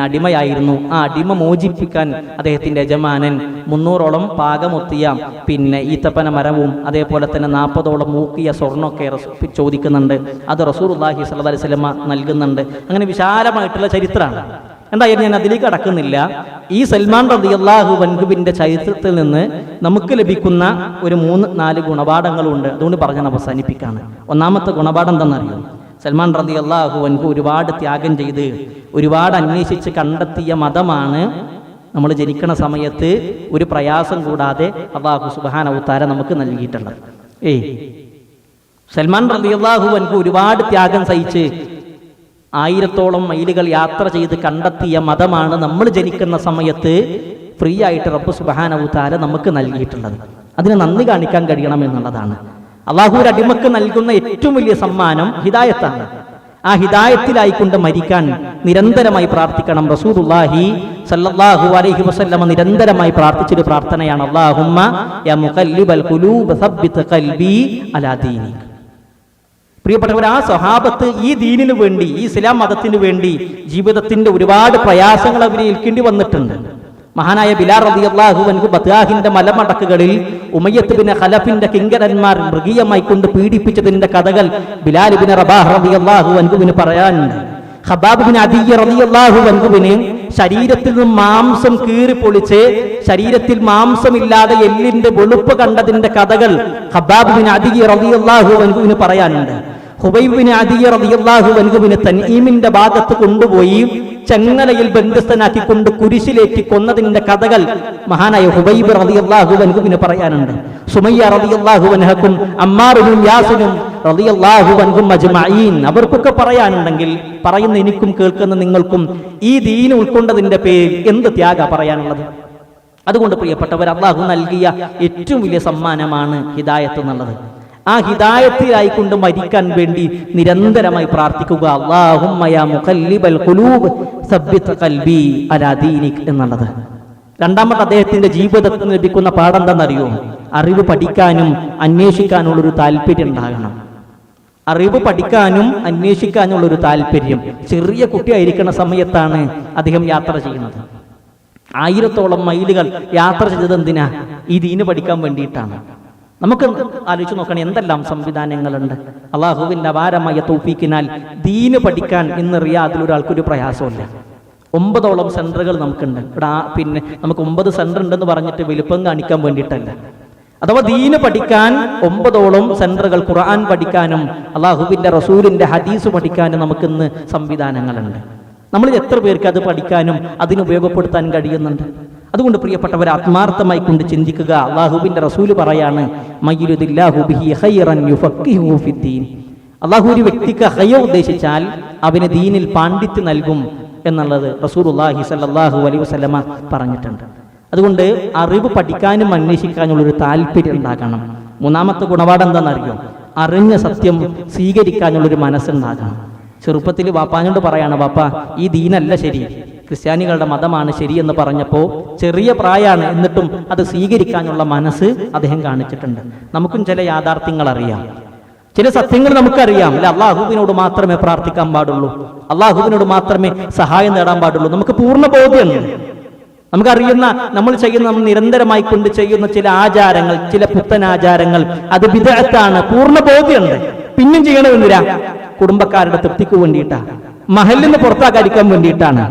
അടിമയായിരുന്നു. ആ അടിമ മോചിപ്പിക്കാൻ അദ്ദേഹത്തിന്റെ യജമാനൻ 300ഓളം പാകമൊത്തിയ ഈത്തപ്പന മരവും അതേപോലെ തന്നെ 40ഓളം മൂക്കിയ സ്വർണ്ണമൊക്കെ ചോദിക്കുന്നുണ്ട്. അത് റസൂലുള്ളാഹി സ്വല്ലല്ലാഹു അലൈഹി വസല്ലമ നൽകുന്നുണ്ട്. അങ്ങനെ വിശാലമായിട്ടുള്ള ചരിത്രമാണ്. എന്തായാലും ഞാൻ അതിലേക്ക് കടക്കുന്നില്ല. ഈ സൽമാൻ റളിയല്ലാഹു അൻഹുവിന്റെ ചരിത്രത്തിൽ നിന്ന് നമുക്ക് ലഭിക്കുന്ന ഒരു 3-4 ഗുണപാഠങ്ങളുണ്ട്. അതുകൊണ്ട് പറഞ്ഞാൽ അവസാനിപ്പിക്കാണ്. ഒന്നാമത്തെ ഗുണപാഠം എന്താണെന്നറിയോ? സൽമാൻ റളിയല്ലാഹു അൻഹു ഒരുപാട് ത്യാഗം ചെയ്ത് ഒരുപാട് അന്വേഷിച്ച് കണ്ടെത്തിയ മതമാണ് നമ്മൾ ജനിക്കണ സമയത്ത് ഒരു പ്രയാസം കൂടാതെ അല്ലാഹു സുബ്ഹാനഹു വ തആല നമുക്ക് നൽകിയിട്ടുള്ളത്. സൽമാൻ റളിയല്ലാഹു അൻഹു ഒരുപാട് ത്യാഗം സഹിച്ച് 1000ഓളം മൈലുകൾ യാത്ര ചെയ്ത് കണ്ടെത്തിയ മതമാണ് നമ്മൾ ജനിക്കുന്ന സമയത്ത് ഫ്രീ ആയിട്ട് റബ്ബ് സുബ്ഹാനഹു വ തആല നമുക്ക് നൽകിയിട്ടുള്ളത്. അതിന് നന്ദി കാണിക്കാൻ കഴിയണം എന്നുള്ളതാണ്. അള്ളാഹു ഒരു അടിമക്ക് നൽകുന്ന ഏറ്റവും വലിയ സമ്മാനം ഹിദായത്താണ്. ആ ഹിദായത്തിലായിക്കൊണ്ട് മരിക്കാൻ നിരന്തരമായി പ്രാർത്ഥിക്കണം. റസൂലുള്ളാഹി സല്ലല്ലാഹു അലൈഹി വസല്ലമ നിരന്തരമായി പ്രാർത്ഥിച്ചൊരു പ്രാർത്ഥനയാണ് അല്ലാഹുമ്മ യാ മുഖല്ലിബൽ ഖുലൂബ് സബ്ബിത് ഖൽബി അലാ ദീനിക്. പ്രിയപ്പെട്ടവർ, ആ സ്വഹാബത്ത് ഈ ദീനിനു വേണ്ടി, ഈ ഇസ്ലാം മതത്തിനു വേണ്ടി ജീവിതത്തിന്റെ ഒരുപാട് പ്രയാസങ്ങൾ അവരെ ഏൽക്കേണ്ടി വന്നിട്ടുണ്ട്. മഹാനായ ബിലാൽ റളിയല്ലാഹു അൻഹു ബത്വാഹിന്റെ മലമടക്കുകളിൽ ഉമയ്യത്ത് ബിൻ ഖലഫിന്റെ കിങ്കരന്മാർ മൃഗീയമായി കൊണ്ട് പീഡിപ്പിച്ചതിന്റെ കഥകൾ ബിലാൽ ബിൻ റബാഹ് റളിയല്ലാഹു അൻഹുവിന് പറയാനുണ്ട്. ഖബ്ബാബ് ബിൻ അദിയ്യ റളിയല്ലാഹു അൻഹുവിന് ശരീരത്തിൽ നിന്ന് മാംസം കീറി പൊളിച്ച് ശരീരത്തിൽ മാംസമില്ലാതെ എല്ലിന്റെ വെളുപ്പ് കണ്ടതിന്റെ കഥകൾ ഖബ്ബാബ് ബിൻ അദിയ്യ റളിയല്ലാഹു അൻഹുവിന് പറയാനുണ്ട്. ഹുബൈബ് ബിൻ അദിയ്യ റളിയല്ലാഹു അൻഹുവിനെ തൻഈമിന്റെ ഭാഗത്ത് കൊണ്ടുപോയി ചങ്ങലയിൽ ബന്ധസ്ഥനാക്കിക്കൊണ്ട് കുരിശിലേക്ക് കൊന്നതിന്റെ കഥകൾ മഹാനായ ഹുബൈബ് റളിയല്ലാഹു അൻഹുവിന് പറയാനുണ്ട്. സുമയ്യ റളിയല്ലാഹു അൻഹക്കും അമ്മാറും യാസിനും റളിയല്ലാഹു അൻഹും അജ്മഈൻ അവർക്കൊക്കെ പറയാനുണ്ടെങ്കിൽ പറയുന്ന എനിക്കും കേൾക്കുന്ന നിങ്ങൾക്കും ഈ ദീൻ ഉൾക്കൊണ്ടതിന്റെ പേരിൽ എന്ത് ത്യാഗ പറയാനുള്ളത്? അതുകൊണ്ട് പ്രിയപ്പെട്ടവർ, അല്ലാഹു നൽകിയ ഏറ്റവും വലിയ സമ്മാനമാണ് ഹിദായത്ത് എന്നുള്ളത്. ആ ഹിദായത്തിലായിക്കൊണ്ട് മരിക്കാൻ വേണ്ടി നിരന്തരമായി പ്രാർത്ഥിക്കുക, അല്ലാഹുമ്മ യാ മുഖല്ലിബൽ ഖുലൂബ് സബ്ബിത് ഖൽബി അലാ ദീനിക് എന്നുള്ളത്. രണ്ടാമത്തെ അദ്ദേഹത്തിന്റെ ജീവിതത്തിൽ ലഭിക്കുന്ന പാഠം എന്താണെന്നറിയോ? അറിവ് പഠിക്കാനും അന്വേഷിക്കാനുള്ളൊരു താല്പര്യം ഉണ്ടാകണം. അറിവ് പഠിക്കാനും അന്വേഷിക്കാനുള്ളൊരു താല്പര്യം. ചെറിയ കുട്ടിയായിരിക്കുന്ന സമയത്താണ് അദ്ദേഹം യാത്ര ചെയ്യുന്നത്. 1000ഓളം മൈലുകൾ യാത്ര ചെയ്തത് എന്തിനാ? ഈ ദീന് പഠിക്കാൻ വേണ്ടിയിട്ടാണ്. നമുക്ക് ആലോചിച്ച് നോക്കണം, എന്തെല്ലാം സംവിധാനങ്ങളുണ്ട്. അള്ളാഹുവിന്റെ അപാരമായ തൗഫീഖിനാൽ ദീന് പഠിക്കാൻ ഇന്ന് റിയാദിൽ ഒരാൾക്കൊരു പ്രയാസമില്ല. 9ഓളം സെന്ററുകൾ നമുക്കുണ്ട് ഇവിടെ. നമുക്ക് 9 സെന്റർ ഉണ്ടെന്ന് പറഞ്ഞിട്ട് വലുപ്പം കാണിക്കാൻ വേണ്ടിയിട്ടല്ല. അഥവാ ദീന് പഠിക്കാൻ 9ഓളം സെന്ററുകൾ, ഖുർആൻ പഠിക്കാനും അള്ളാഹുവിന്റെ റസൂലിന്റെ ഹദീസ് പഠിക്കാനും നമുക്കിന്ന് സംവിധാനങ്ങളുണ്ട്. നമ്മളിൽ എത്ര പേർക്ക് അത് പഠിക്കാനും അതിനുപയോഗപ്പെടുത്താൻ കഴിയുന്നുണ്ട്? അതുകൊണ്ട് പ്രിയപ്പെട്ടവർ, ആത്മാർത്ഥമായി കൊണ്ട് ചിന്തിക്കുക. അള്ളാഹുവിന്റെ റസൂല് പറയാണ്, മയ്യുരിദില്ലാഹു ബിഹി ഖൈറൻ യുഫഖിഹു ഫിദ്ദീൻ. അള്ളാഹു ഒരു വ്യക്തിക്ക് ഖൈർ ഉദ്ദേശിച്ചാൽ അവന് ദീനിൽ പാണ്ഡിത്യം നൽകും എന്നുള്ളത് റസൂലുള്ളാഹി സ്വല്ലല്ലാഹു അലൈഹി വസല്ലമ പറഞ്ഞിട്ടുണ്ട്. അതുകൊണ്ട് അറിവ് പഠിക്കാനും അന്വേഷിക്കാനുള്ളൊരു താല്പര്യം ഉണ്ടാകണം. മൂന്നാമത്തെ ഗുണപാഠം എന്താണെന്നറിയോ? അറിഞ്ഞ സത്യം സ്വീകരിക്കാനുള്ളൊരു മനസ്സുണ്ടാകണം. ചെറുപ്പത്തിൽ വാപ്പാനോട് പറയാണ്, വാപ്പ ഈ ദീനല്ല ശരി, ക്രിസ്ത്യാനികളുടെ മതമാണ് ശരിയെന്ന് പറഞ്ഞപ്പോൾ ചെറിയ പ്രായമാണ്, എന്നിട്ടും അത് സ്വീകരിക്കാനുള്ള മനസ്സ് അദ്ദേഹം കാണിച്ചിട്ടുണ്ട്. നമുക്കും ചില യാഥാർത്ഥ്യങ്ങൾ അറിയാം, ചില സത്യങ്ങൾ നമുക്കറിയാം. അല്ല, അള്ളാഹുവിനോട് മാത്രമേ പ്രാർത്ഥിക്കാൻ പാടുള്ളൂ, അള്ളാഹുവിനോട് മാത്രമേ സഹായം നേടാൻ പാടുള്ളൂ. നമുക്ക് പൂർണ്ണ ബോധ്യമുണ്ട്. നമുക്കറിയുന്ന, നമ്മൾ നിരന്തരമായി കൊണ്ട് ചെയ്യുന്ന ചില ആചാരങ്ങൾ, ചില പുത്തൻ ആചാരങ്ങൾ, അത് ബിദ്അത്താണ്, പൂർണ്ണ ബോധ്യമുണ്ട്. പിന്നും ചെയ്യണമെന്നില്ല, കുടുംബക്കാരുടെ തൃപ്തിക്ക് വേണ്ടിയിട്ടാണ്, മഹലിന് പുറത്താക്കാതിരിക്കാൻ വേണ്ടിയിട്ടാണ്,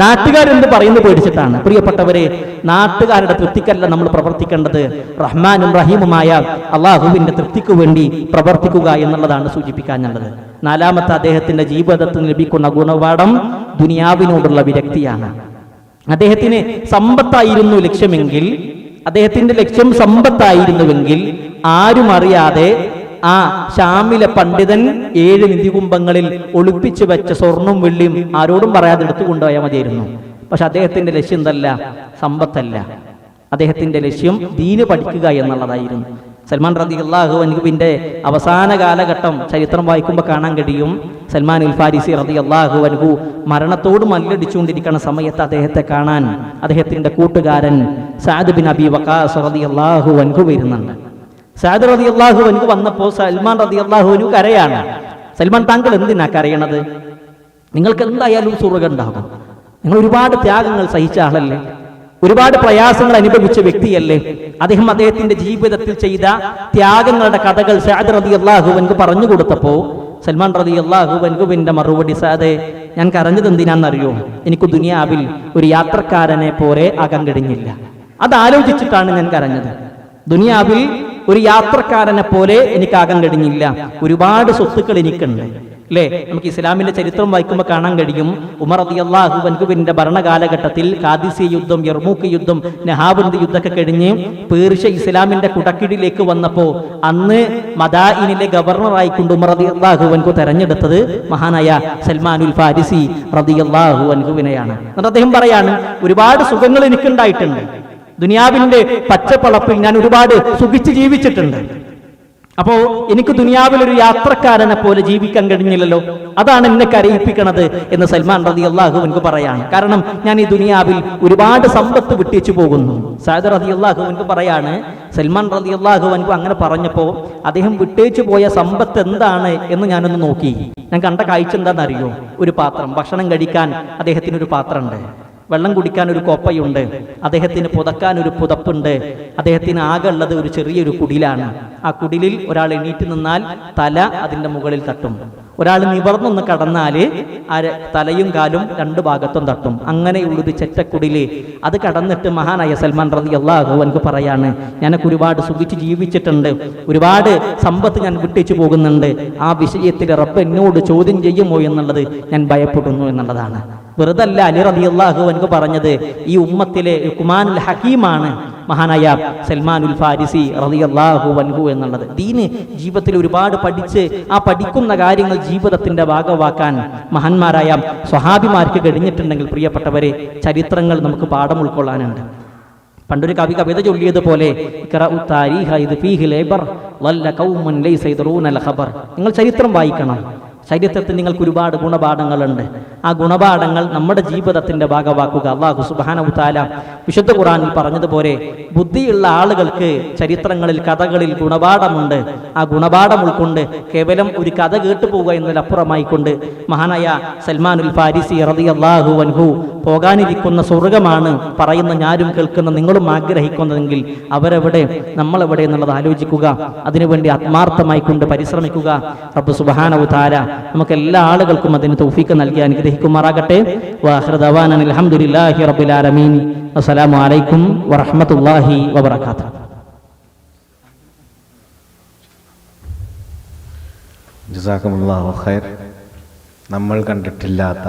നാട്ടുകാരെന്ത് പറയുന്നത് പേടിച്ചിട്ടാണ്. പ്രിയപ്പെട്ടവരെ, നാട്ടുകാരുടെ തൃപ്തിക്കല്ല നമ്മൾ പ്രവർത്തിക്കേണ്ടത്, റഹ്മാനും റഹീമുമായ അള്ളാഹുവിന്റെ തൃപ്തിക്ക് വേണ്ടി പ്രവർത്തിക്കുക എന്നുള്ളതാണ് സൂചിപ്പിക്കാനുള്ളത്. നാലാമത്തെ അദ്ദേഹത്തിന്റെ ജീവിതത്തിൽ ലഭിക്കുന്ന ഗുണപാഠം ദുനിയാവിനോടുള്ള വിരക്തിയാണ്. അദ്ദേഹത്തിന് സമ്പത്തായിരുന്നു ലക്ഷ്യമെങ്കിൽ, അദ്ദേഹത്തിന്റെ ലക്ഷ്യം സമ്പത്തായിരുന്നുവെങ്കിൽ ആരും അറിയാതെ ആ ഷാമിലെ പണ്ഡിതൻ 7 നിധികുംഭങ്ങളിൽ ഒളിപ്പിച്ചു വെച്ച സ്വർണ്ണവും വെള്ളിയും ആരോടും പറയാതെ എടുത്തു കൊണ്ടുപോയാൽ മതിയായിരുന്നു. പക്ഷെ അദ്ദേഹത്തിന്റെ ലക്ഷ്യം എന്തല്ല? സമ്പത്തല്ല. അദ്ദേഹത്തിന്റെ ലക്ഷ്യം ദീന് പഠിക്കുക എന്നുള്ളതായിരുന്നു. സൽമാൻ റളിയല്ലാഹു അൻഹുവിന്റെ അവസാന കാലഘട്ടം ചരിത്രം വായിക്കുമ്പോൾ കാണാൻ കഴിയും. സൽമാൻ ഉൽ ഫാരിസി റളിയല്ലാഹു അൻഹു മരണത്തോട് മല്ലടിച്ചുകൊണ്ടിരിക്കുന്ന സമയത്ത് അദ്ദേഹത്തെ കാണാൻ അദ്ദേഹത്തിന്റെ കൂട്ടുകാരൻ സഅദ് ബിൻ അബി വഖാസ് റളിയല്ലാഹു അൻഹു വരുന്നുണ്ട്. സഅദ് റളിയല്ലാഹു അൻഹു വന്നപ്പോൾ സൽമാൻ റളിയല്ലാഹു അൻഹു കരയാണ്. സൽമാൻ, താങ്കൾ എന്തിനാ കരയണത്? നിങ്ങൾക്ക് എന്തായാലും സ്വർഗ്ഗം ഉണ്ടാകും. നിങ്ങൾ ഒരുപാട് ത്യാഗങ്ങൾ സഹിച്ച ആളല്ലേ, ഒരുപാട് പ്രയാസങ്ങൾ അനുഭവിച്ച വ്യക്തിയല്ലേ. അദ്ദേഹത്തിന്റെ ജീവിതത്തിൽ ചെയ്ത ത്യാഗങ്ങളുടെ കഥകൾ സഅദ് റളിയല്ലാഹു അൻഹു പറഞ്ഞു കൊടുത്തപ്പോ സൽമാൻ റളിയല്ലാഹു അൻഹുവിന്റെ മറുപടി, സഅദേ, ഞാൻ കരഞ്ഞത് എന്തിനാണെന്നറിയോ? എനിക്ക് ദുനിയാവിൽ ഒരു യാത്രക്കാരനെ പോലെ ആകാൻ കഴിഞ്ഞില്ല. അതാലോചിച്ചിട്ടാണ് ഞാൻ കരഞ്ഞത്. ദുനിയാവിൽ ഒരു യാത്രക്കാരനെ പോലെ എനിക്കാകാൻ കഴിഞ്ഞില്ല. ഒരുപാട് സ്വത്തുക്കൾ എനിക്കുണ്ട് അല്ലേ. നമുക്ക് ഇസ്ലാമിന്റെ ചരിത്രം വായിക്കുമ്പോൾ കാണാൻ കഴിയും, ഉമർ റളിയല്ലാഹു അൻഹുവിന്റെ ഭരണകാലഘട്ടത്തിൽ ഖാദിസിയ യുദ്ധം, യർമൂക്ക് യുദ്ധം, നഹാബന്ദ് യുദ്ധമൊക്കെ കഴിഞ്ഞ് പേർഷ്യ ഇസ്ലാമിന്റെ കുടക്കിടിലേക്ക് വന്നപ്പോ അന്ന് മദായിനിലെ ഗവർണറായിക്കൊണ്ട് ഉമർ റളിയല്ലാഹു അൻഹു തെരഞ്ഞെടുത്തത് മഹാനായ സൽമാനുൽ ഫാരിസി റളിയല്ലാഹു അൻഹുവിനെയാണ്. എന്നിട്ട് അദ്ദേഹം പറയാണ്, ഒരുപാട് സുഖങ്ങൾ എനിക്കുണ്ടായിട്ടുണ്ട്. ദുനിയാവിന്റെ പച്ചപ്പളപ്പിൽ ഞാൻ ഒരുപാട് സുഖിച്ച് ജീവിച്ചിട്ടുണ്ട്. അപ്പോ എനിക്ക് ദുനിയാവിൽ ഒരു യാത്രക്കാരനെ പോലെ ജീവിക്കാൻ കഴിഞ്ഞില്ലല്ലോ, അതാണ് എന്നെ കരയിപ്പിക്കണത് എന്ന് സൽമാൻ റളിയല്ലാഹു അൻഹു പറയാണ്. കാരണം ഞാൻ ഈ ദുനിയാവിൽ ഒരുപാട് സമ്പത്ത് വിട്ടേച്ചു പോകുന്നു. സഅദ് റളിയല്ലാഹു അൻഹു പറയാണ്, സൽമാൻ റളിയല്ലാഹു അൻഹു അങ്ങനെ പറഞ്ഞപ്പോ അദ്ദേഹം വിട്ടേച്ചു പോയ സമ്പത്ത് എന്താണ് എന്ന് ഞാനൊന്ന് നോക്കി. ഞാൻ കണ്ട കാഴ്ച എന്താണെന്നറിയോ? ഒരു പാത്രം, ഭക്ഷണം കഴിക്കാൻ അദ്ദേഹത്തിന് ഒരു പാത്രമുണ്ട്, വെള്ളം കുടിക്കാൻ ഒരു കോപ്പയുണ്ട്, അദ്ദേഹത്തിന് പുതക്കാൻ ഒരു പുതപ്പുണ്ട്, അദ്ദേഹത്തിന് ആകെ ഉള്ളത് ഒരു ചെറിയൊരു കുടിലാണ്. ആ കുടിലിൽ ഒരാൾ എണീറ്റ് നിന്നാൽ തല അതിൻ്റെ മുകളിൽ തട്ടും, ഒരാൾ നിവർന്നൊന്ന് കടന്നാല് ആ തലയും കാലും രണ്ടു ഭാഗത്തും തട്ടും. അങ്ങനെയുള്ളൊരു ചെറ്റക്കുടില് അത് കടന്നിട്ട് മഹാനായ സൽമാൻ റളിയല്ലാഹു അൻഹു പറയാണ്, ഞാനൊക്കെ ഒരുപാട് സുഖിച്ച് ജീവിച്ചിട്ടുണ്ട്, ഒരുപാട് സമ്പത്ത് ഞാൻ വിട്ടേച്ചു പോകുന്നുണ്ട്. ആ വിഷയത്തിൽ റബ്ബ് എന്നോട് ചോദ്യം ചെയ്യുമോ എന്നുള്ളത് ഞാൻ ഭയപ്പെടുന്നു എന്നുള്ളതാണ്. വെറുതെ അല്ല അലി റളിയല്ലാഹു അൻഹു പറഞ്ഞത്, ഈ ഉമ്മത്തിലെ ലുഖ്മാനുൽ ഹക്കീമാണ് മഹാനായ സൽമാനുൽ ഫാരിസി റളിയല്ലാഹു അൻഹു എന്നുള്ളത്. ദീന് ജീവിതത്തിൽ ഒരുപാട് പഠിച്ച് ആ പഠിക്കുന്ന കാര്യങ്ങൾ ജീവിതത്തിന്റെ ഭാഗമാക്കാൻ മഹാന്മാരായ സ്വഹാബിമാർക്ക് കഴിഞ്ഞിട്ടുണ്ടെങ്കിൽ പ്രിയപ്പെട്ടവരെ, ചരിത്രങ്ങൾ നമുക്ക് പാഠം ഉൾക്കൊള്ളാനുണ്ട്. പണ്ടൊരു കവിത ചൊല്ലിയതുപോലെ, നിങ്ങൾ ചരിത്രം വായിക്കണം. ചരിത്രത്തിൽ നിങ്ങൾക്ക് ഒരുപാട് ഗുണപാഠങ്ങളുണ്ട്. ആ ഗുണപാഠങ്ങൾ നമ്മുടെ ജീവിതത്തിന്റെ ഭാഗമാക്കുക. അല്ലാഹു സുബ്ഹാനഹു വ തആല വിശുദ്ധ ഖുർആനിൽ പറഞ്ഞതുപോലെ, ബുദ്ധിയുള്ള ആളുകൾക്ക് ചരിത്രങ്ങളിൽ, കഥകളിൽ ഗുണപാഠമുണ്ട്. ആ ഗുണപാഠം ഉൾക്കൊണ്ട് കേവലം ഒരു കഥ കേട്ടു പോവുക എന്നതിലപ്പുറമായിക്കൊണ്ട് മഹാനായ സൽമാനുൽ ഫാരിസി റളിയല്ലാഹു അൻഹു പോകാനിരിക്കുന്ന സ്വർഗ്ഗമാണ് പറയുന്ന ഞാനും കേൾക്കുന്ന നിങ്ങളും ആഗ്രഹിക്കുന്നതെങ്കിൽ അവരെവിടെ, നമ്മളെവിടെ എന്നുള്ളത് ആലോചിക്കുക. അതിനുവേണ്ടി ആത്മാർത്ഥമായി കൊണ്ട് പരിശ്രമിക്കുക. റബ്ബ് സുബ്ഹാനഹു വ തആല നമുക്ക് എല്ലാ ആളുകൾക്കും അതിന് തൗഫീഖ് നൽകി അനുഗ്രഹിക്കുമാറാകട്ടെ. വആഖിറു ദഅവാനാ അൽഹംദുലില്ലാഹി റബ്ബിൽ ആലമീൻ. അസ്സലാമു അലൈക്കും വറഹ്മത്തുള്ളാഹി വബറകാതുഹു. ജസാക്കുമുല്ലാഹു ഖൈർ. നമ്മൾ കണ്ടിട്ടില്ലാത്ത